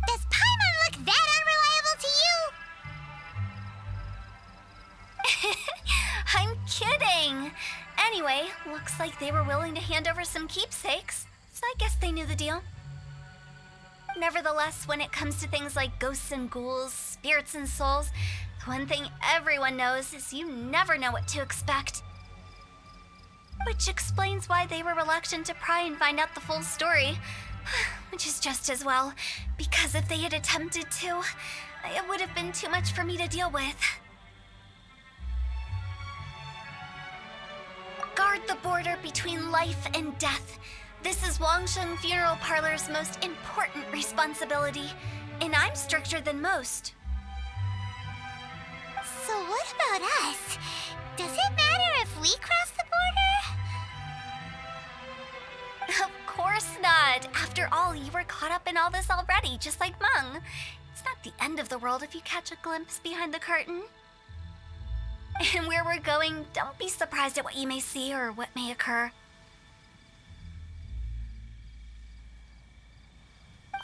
Does Paimon look that unreliable to you? I'm kidding. Anyway, looks like they were willing to hand over some keepsakes, so I guess they knew the deal. Nevertheless, when it comes to things like ghosts and ghouls, spirits and souls, the one thing everyone knows is you never know what to expect. Which explains why they were reluctant to pry and find out the full story. Which is just as well, because if they had attempted to, it would have been too much for me to deal with. Guard the border between life and death. This is Wangsheng Funeral Parlor's most important responsibility, and I'm stricter than most. So what about us? Does it matter if we cross the border? Of course not. After all, you were caught up in all this already, just like Meng. It's not the end of the world if you catch a glimpse behind the curtain. And where we're going, don't be surprised at what you may see or what may occur.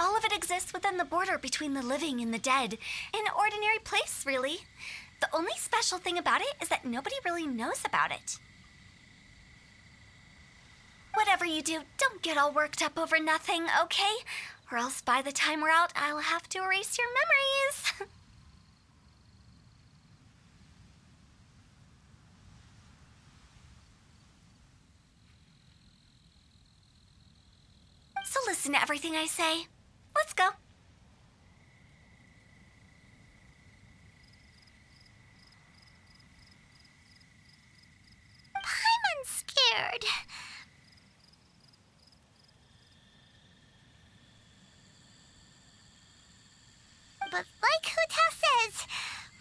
All of it exists within the border between the living and the dead. An ordinary place, really. The only special thing about it is that nobody really knows about it. Whatever you do, don't get all worked up over nothing, okay? Or else by the time we're out, I'll have to erase your memories. So listen to everything I say. Let's go. Paimon's scared. But like Hu-Tao says,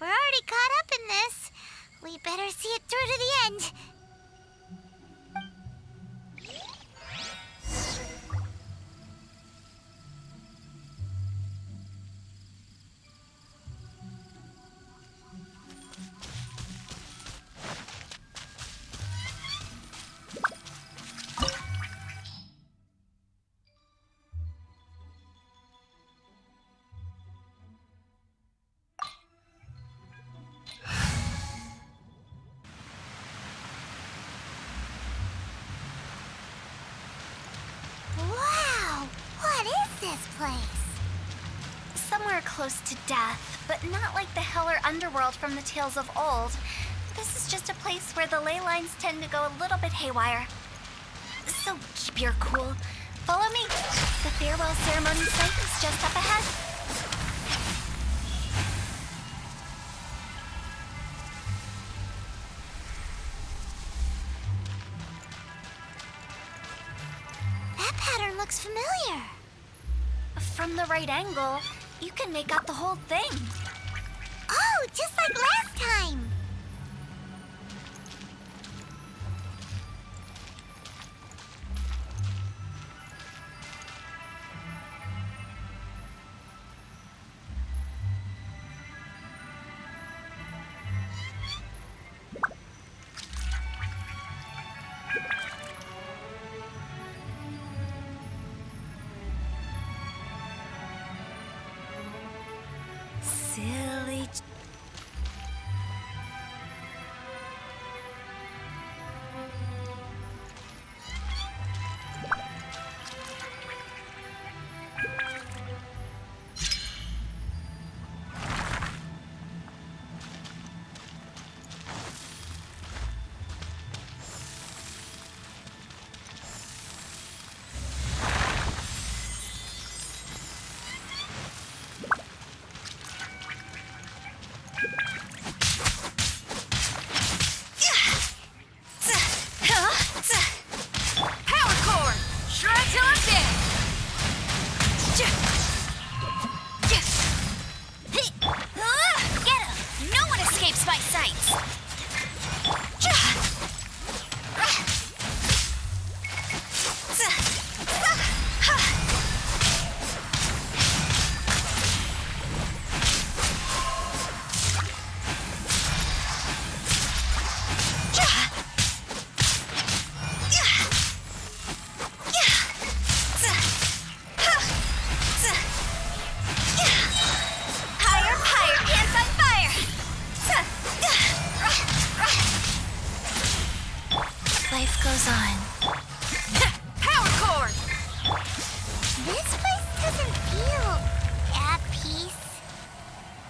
we're already caught up in this. We better see it through to the end. Wow! What is this place? Somewhere close to death, but not like the hell or underworld from the tales of old. This is just a place where the ley lines tend to go a little bit haywire. So keep your cool. Follow me. The farewell ceremony site is just up ahead. That pattern looks familiar. From the right angle, you can make out the whole thing. Oh, just like last time. Silly. Life goes on. Power cord! This place doesn't feel at peace.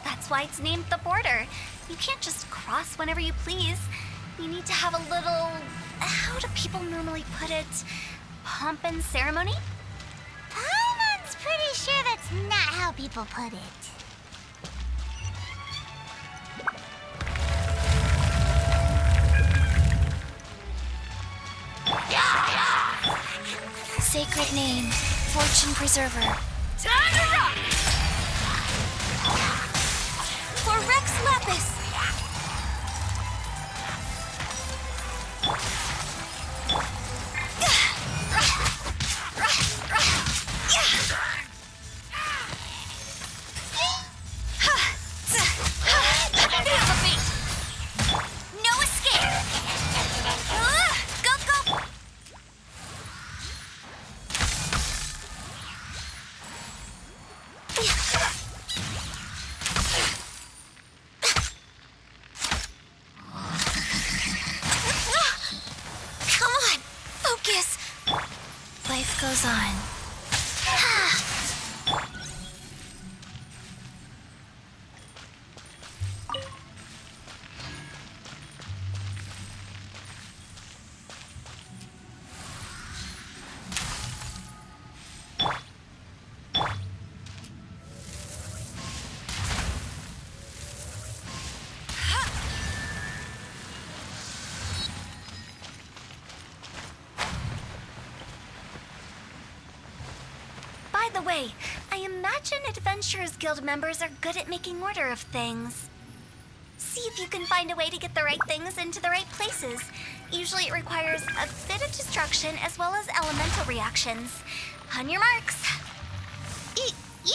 That's why it's named the border. You can't just cross whenever you please. You need to have a little... How do people normally put it? Pomp and ceremony? Paimon's pretty sure that's not how people put it. Sacred name, fortune preserver. Time to rock! For Rex Lapis! No escape! Go, go! By the way, I imagine Adventurers Guild members are good at making order of things. See if you can find a way to get the right things into the right places. Usually it requires a bit of destruction as well as elemental reactions. On your marks. You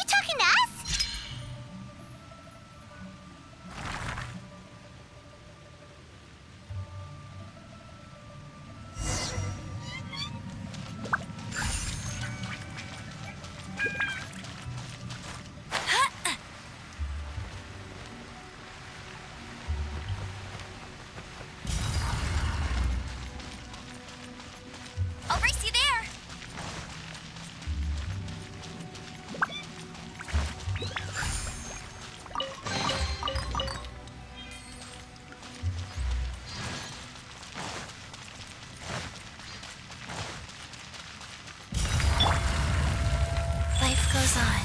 talking to us? I'll race you there. Life goes on.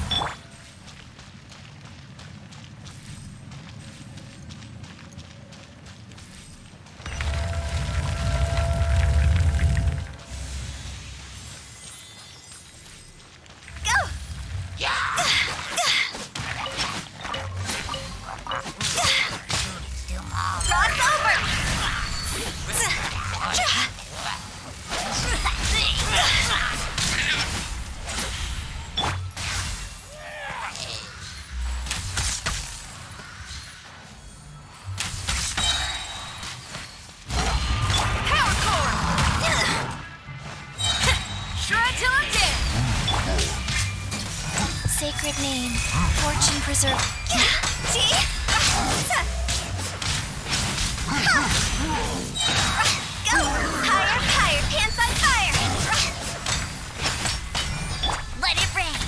Go! Cross over! Power core! Try till I'm dead! Sacred name, fortune preserve. See? Go! Higher, higher, pants on fire! Let it rain!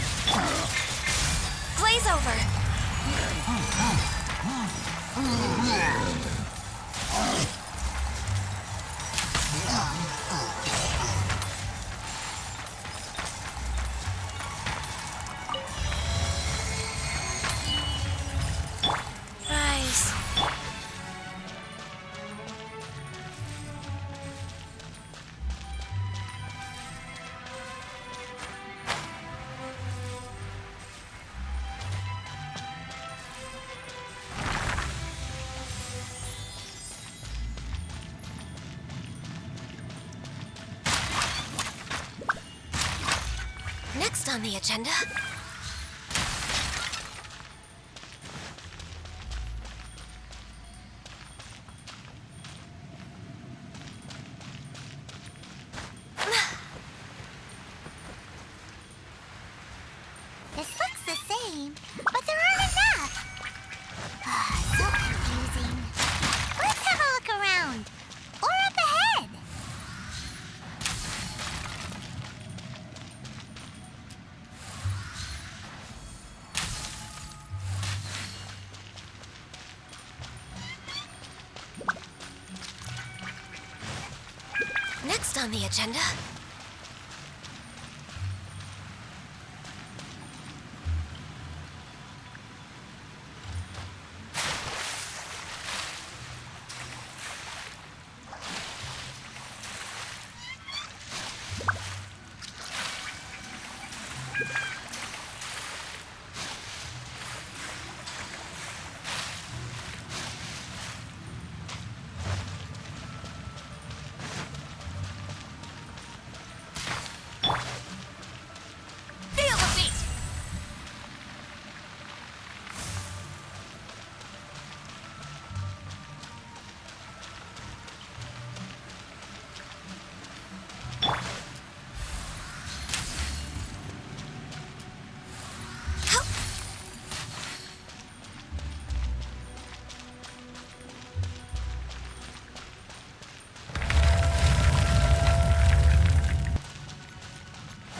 Glaze over! Rise. Next on the agenda. This looks the same, but there aren't enough. So confusing. Let's have a look around. Or up ahead. Next on the agenda. Feel the beat!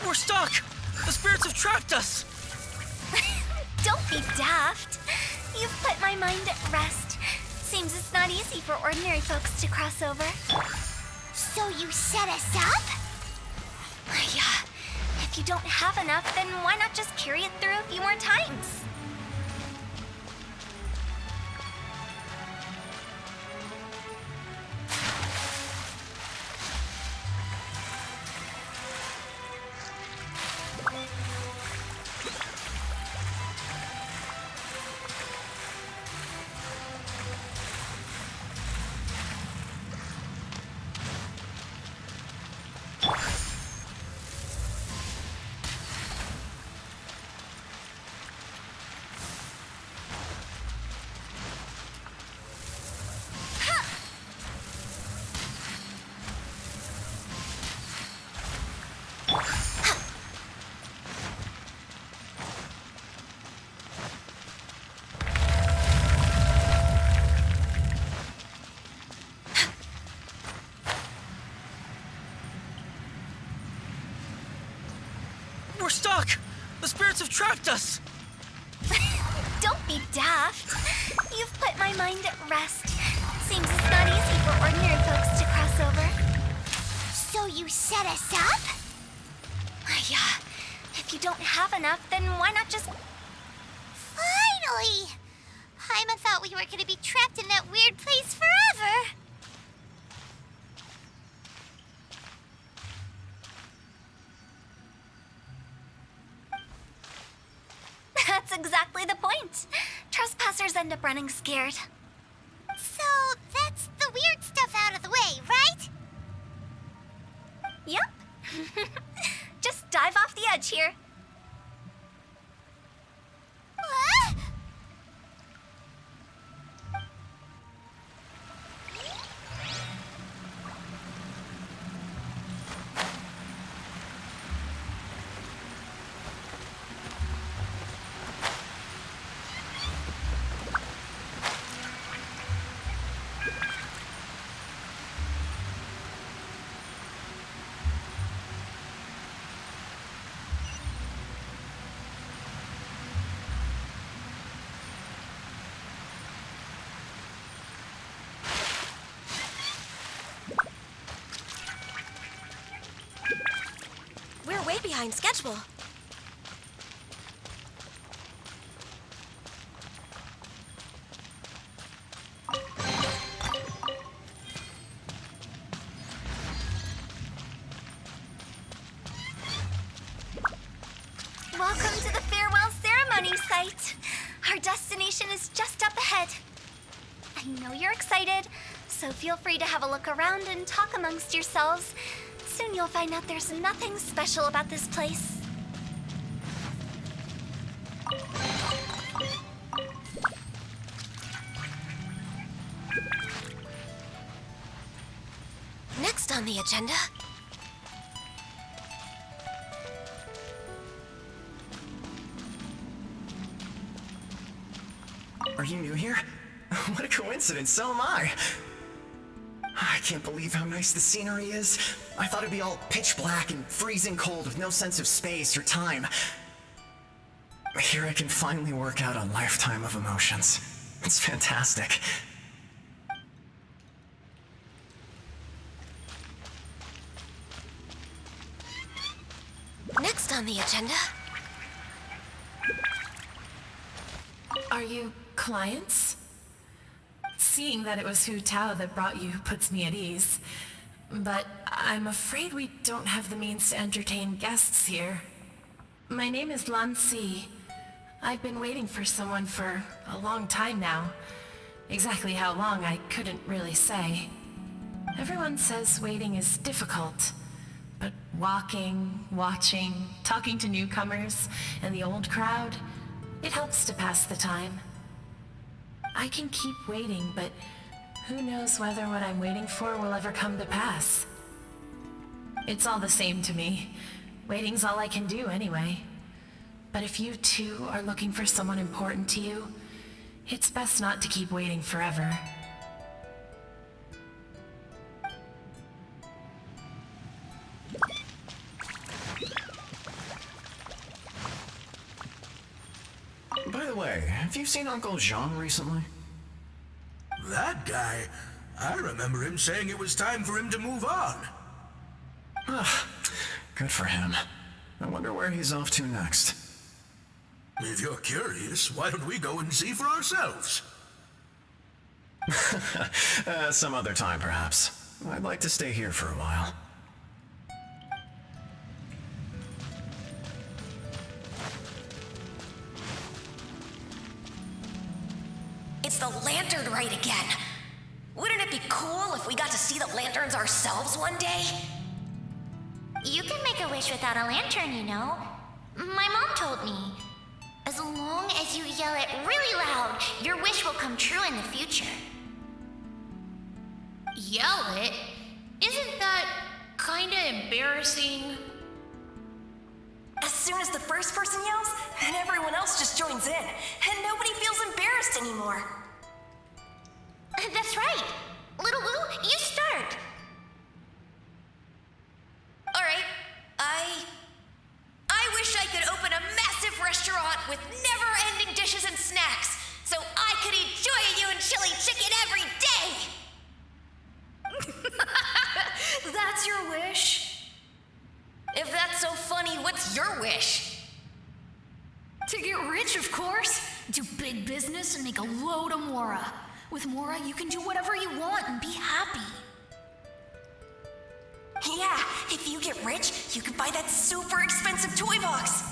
We're stuck! The spirits have trapped us! Don't be daft. You've put my mind at rest. Seems it's not easy for ordinary folks to cross over. So you set us up? Yeah. If you don't have enough, then why not just carry it through a few more times? We're stuck! The spirits have trapped us! Don't be daft. You've put my mind at rest. Seems it's not easy for ordinary folks to cross over. So you set us up? Yeah. If you don't have enough, then why not just... Finally! Paimon thought we were gonna be trapped in that weird place forever. That's exactly the point. Trespassers end up running scared. So that's the weird stuff out of the way, right? Yep. Just dive off the edge here. What? We're way behind schedule. Welcome to the farewell ceremony site. Our destination is just up ahead. I know you're excited, so feel free to have a look around and talk amongst yourselves. Soon you'll find out there's nothing special about this place. Next on the agenda... Are you new here? What a coincidence, so am I. I can't believe how nice the scenery is. I thought it'd be all pitch black and freezing cold with no sense of space or time. Here I can finally work out a lifetime of emotions. It's fantastic. Next on the agenda... Are you clients? Seeing that it was Hu Tao that brought you puts me at ease. But I'm afraid we don't have the means to entertain guests here. My name is Lan Si. I've been waiting for someone for a long time now. Exactly how long, I couldn't really say. Everyone says waiting is difficult. But walking, watching, talking to newcomers, and the old crowd, it helps to pass the time. I can keep waiting, but who knows whether what I'm waiting for will ever come to pass. It's all the same to me. Waiting's all I can do anyway. But if you too are looking for someone important to you, it's best not to keep waiting forever. By the way, have you seen Uncle Jean recently? That guy? I remember him saying it was time for him to move on. Good for him. I wonder where he's off to next. If you're curious, why don't we go and see for ourselves? Some other time, perhaps. I'd like to stay here for a while. It's the lantern rite again. Wouldn't it be cool if we got to see the lanterns ourselves one day? You can make a wish without a lantern, you know. My mom told me. As long as you yell it really loud, your wish will come true in the future. Yell it? Isn't that kinda embarrassing? As soon as the first person yells, then everyone else just joins in, and nobody feels embarrassed anymore. That's right. Little Wu, you start. All right, I wish I with never-ending dishes and snacks, so I could eat Joy and chili chicken every day! That's your wish? If that's so funny, what's your wish? To get rich, of course. Do big business and make a load of Mora. With Mora, you can do whatever you want and be happy. Yeah, if you get rich, you can buy that super expensive toy box.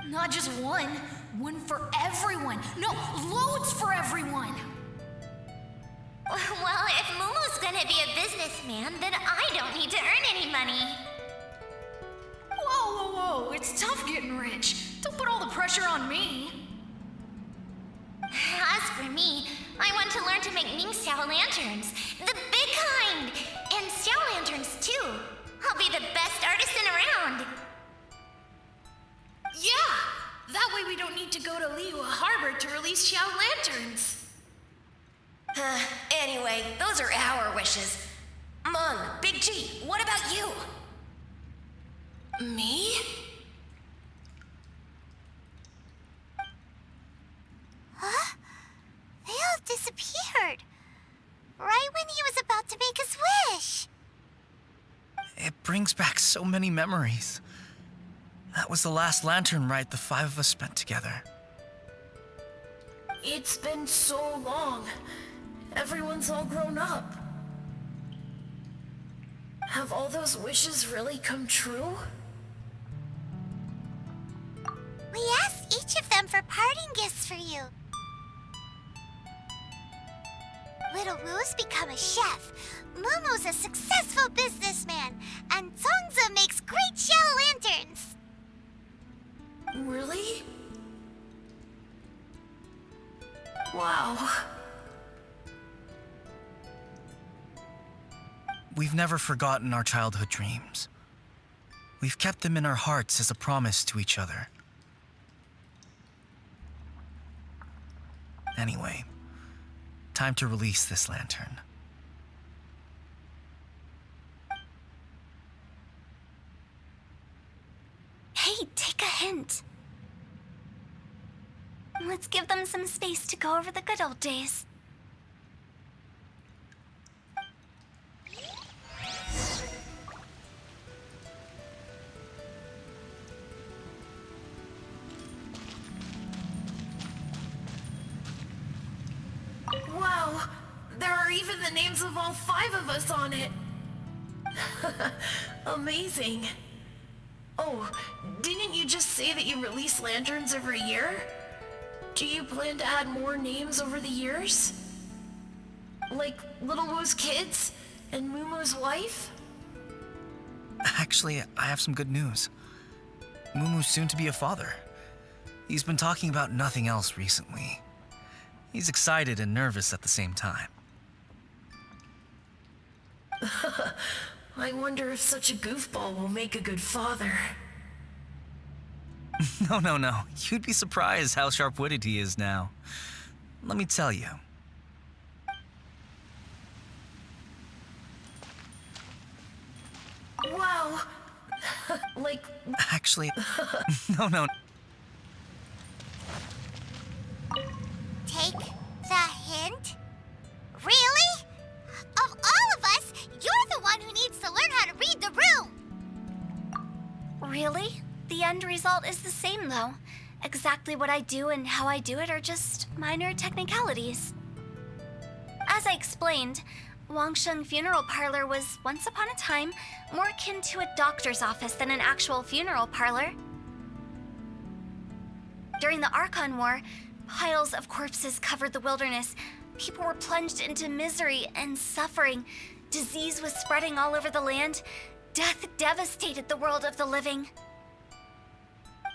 Not just one. One for everyone. No, loads for everyone. Well, if Momo's gonna be a businessman, then I don't need to earn any money. Whoa, whoa, whoa. It's tough getting rich. Don't put all the pressure on me. As for me, I want to learn to make Ning-Xiao lanterns. The big kind! And Xiao lanterns, too. I'll be the best artisan around. Yeah! That way we don't need to go to Liyue Harbor to release Xiao lanterns. Anyway, those are our wishes. Mung, Big G, what about you? Me? Huh? They all disappeared. Right when he was about to make his wish. It brings back so many memories. That was the last lantern ride the five of us spent together. It's been so long. Everyone's all grown up. Have all those wishes really come true? We asked each of them for parting gifts for you. Little Wu's become a chef, Momo's a successful businessman, and Zongzi makes great shell lanterns. Really? Wow. We've never forgotten our childhood dreams. We've kept them in our hearts as a promise to each other. Anyway, time to release this lantern. Hey, take a hint. Let's give them some space to go over the good old days. Wow, there are even the names of all 5 of us on it. Amazing. Oh, didn't you just say that you release lanterns every year? Do you plan to add more names over the years? Like Little Wu's kids and Mumu's wife? Actually, I have some good news. Mumu's soon to be a father. He's been talking about nothing else recently. He's excited and nervous at the same time. I wonder if such a goofball will make a good father. No. You'd be surprised how sharp-witted he is now. Let me tell you. Wow. Like... Actually, no. Take the hint? Really? Of all of us, you're the one who needs to learn how to read the room. Really? The end result is the same, though. Exactly what I do and how I do it are just minor technicalities. As I explained, Wangsheng Funeral Parlor was, once upon a time, more akin to a doctor's office than an actual funeral parlor. During the Archon War, piles of corpses covered the wilderness. People were plunged into misery and suffering. Disease was spreading all over the land. Death devastated the world of the living.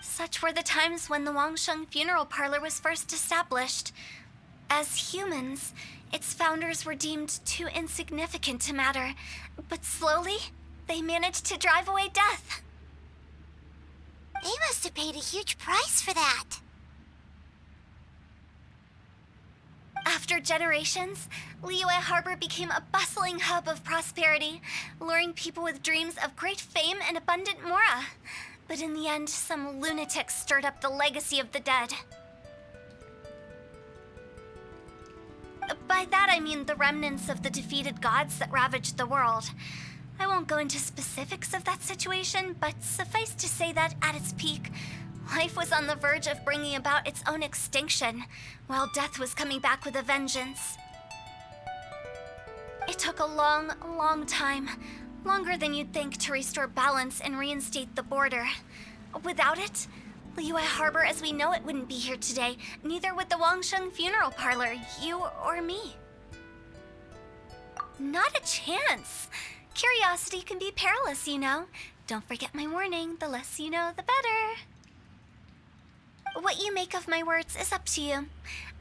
Such were the times when the Wangsheng Funeral Parlor was first established. As humans, its founders were deemed too insignificant to matter, but slowly, they managed to drive away death. They must have paid a huge price for that. After generations, Liyue Harbor became a bustling hub of prosperity, luring people with dreams of great fame and abundant mora. But in the end, some lunatic stirred up the legacy of the dead. By that I mean the remnants of the defeated gods that ravaged the world. I won't go into specifics of that situation, but suffice to say that at its peak, life was on the verge of bringing about its own extinction, while death was coming back with a vengeance. It took a long, long time, longer than you'd think, to restore balance and reinstate the border. Without it, Liyue Harbor as we know it wouldn't be here today, neither would the Wangsheng Funeral Parlor, you or me. Not a chance. Curiosity can be perilous, you know. Don't forget my warning, the less you know, the better. What you make of my words is up to you.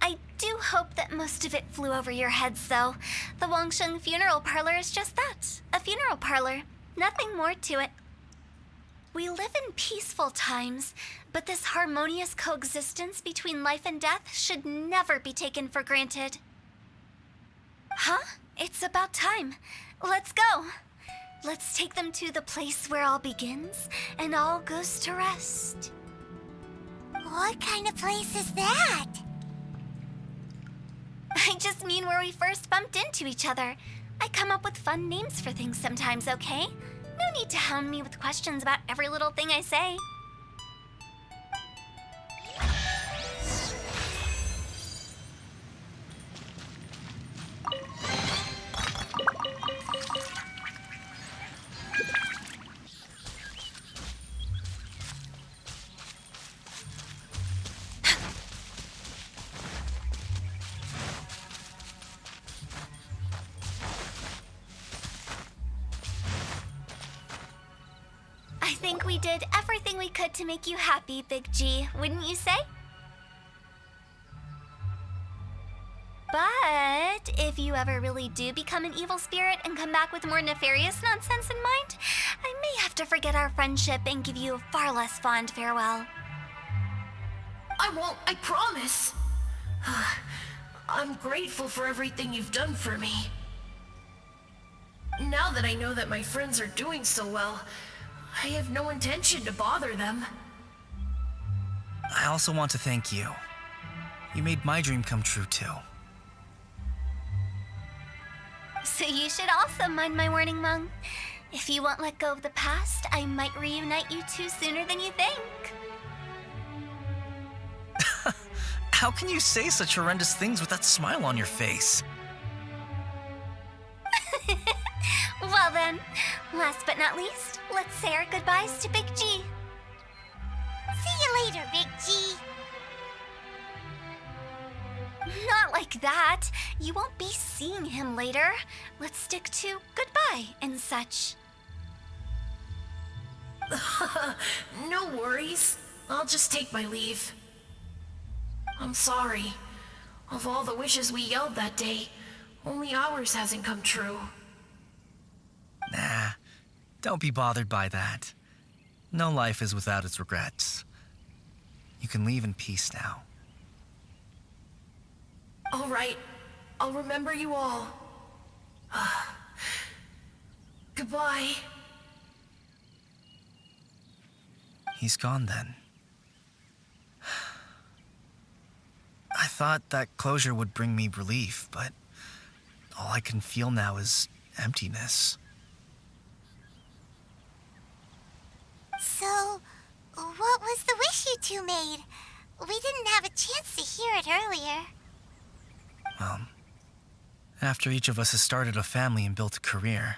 I do hope that most of it flew over your heads, though. The Wangsheng Funeral Parlor is just that, a funeral parlor. Nothing more to it. We live in peaceful times, but this harmonious coexistence between life and death should never be taken for granted. Huh? It's about time. Let's go. Let's take them to the place where all begins and all goes to rest. What kind of place is that? I just mean where we first bumped into each other. I come up with fun names for things sometimes, okay? No need to hound me with questions about every little thing I say. I think we did everything we could to make you happy, Big G, wouldn't you say? But if you ever really do become an evil spirit and come back with more nefarious nonsense in mind, I may have to forget our friendship and give you a far less fond farewell. I won't, I promise. I'm grateful for everything you've done for me. Now that I know that my friends are doing so well, I have no intention to bother them. I also want to thank you. You made my dream come true, too. So you should also mind my warning, Mung. If you won't let go of the past, I might reunite you two sooner than you think. How can you say such horrendous things with that smile on your face? Well then, last but not least, let's say our goodbyes to Big G. See you later, Big G. Not like that. You won't be seeing him later. Let's stick to goodbye and such. No worries. I'll just take my leave. I'm sorry. Of all the wishes we yelled that day, only ours hasn't come true. Nah, don't be bothered by that. No life is without its regrets. You can leave in peace now. All right. I'll remember you all. Goodbye. He's gone then. I thought that closure would bring me relief, but all I can feel now is emptiness. So, what was the wish you two made? We didn't have a chance to hear it earlier. Well, after each of us has started a family and built a career,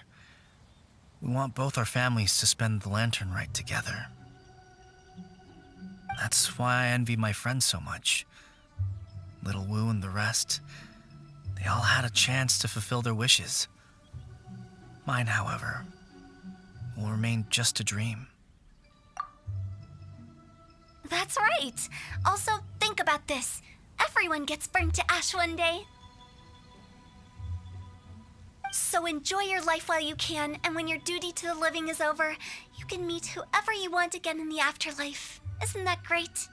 we want both our families to spend the Lantern Rite together. That's why I envy my friends so much. Little Wu and the rest, they all had a chance to fulfill their wishes. Mine, however, will remain just a dream. That's right. Also, think about this. Everyone gets burnt to ash one day. So enjoy your life while you can, and when your duty to the living is over, you can meet whoever you want again in the afterlife. Isn't that great?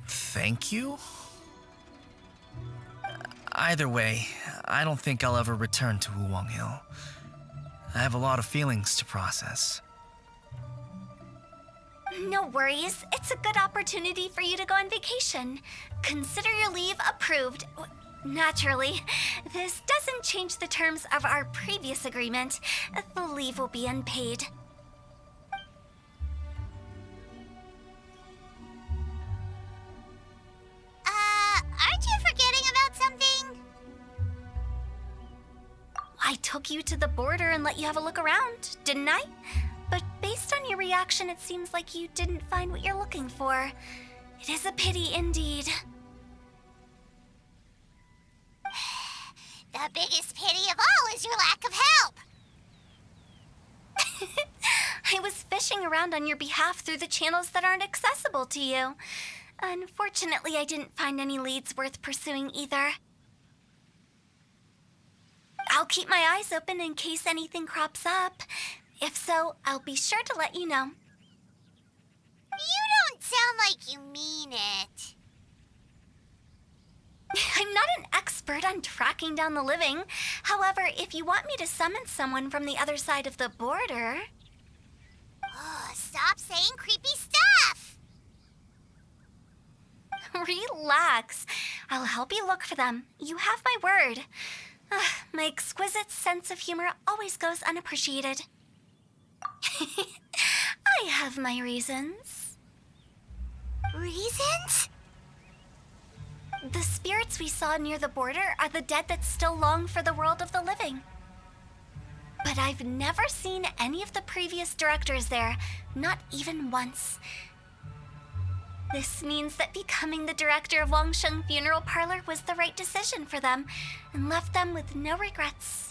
Thank you? Either way, I don't think I'll ever return to Wuwang Hill. I have a lot of feelings to process. No worries. It's a good opportunity for you to go on vacation. Consider your leave approved. Naturally, this doesn't change the terms of our previous agreement. The leave will be unpaid. Aren't you forgetting about something? I took you to the border and let you have a look around, didn't I? But based on your reaction, it seems like you didn't find what you're looking for. It is a pity indeed. The biggest pity of all is your lack of help. I was fishing around on your behalf through the channels that aren't accessible to you. Unfortunately, I didn't find any leads worth pursuing either. I'll keep my eyes open in case anything crops up. If so, I'll be sure to let you know. You don't sound like you mean it. I'm not an expert on tracking down the living. However, if you want me to summon someone from the other side of the border... Oh, stop saying creepy stuff! Relax. I'll help you look for them. You have my word. My exquisite sense of humor always goes unappreciated. I have my reasons. Reasons? The spirits we saw near the border are the dead that still long for the world of the living. But I've never seen any of the previous directors there, not even once. This means that becoming the director of Wangsheng Funeral Parlor was the right decision for them and left them with no regrets.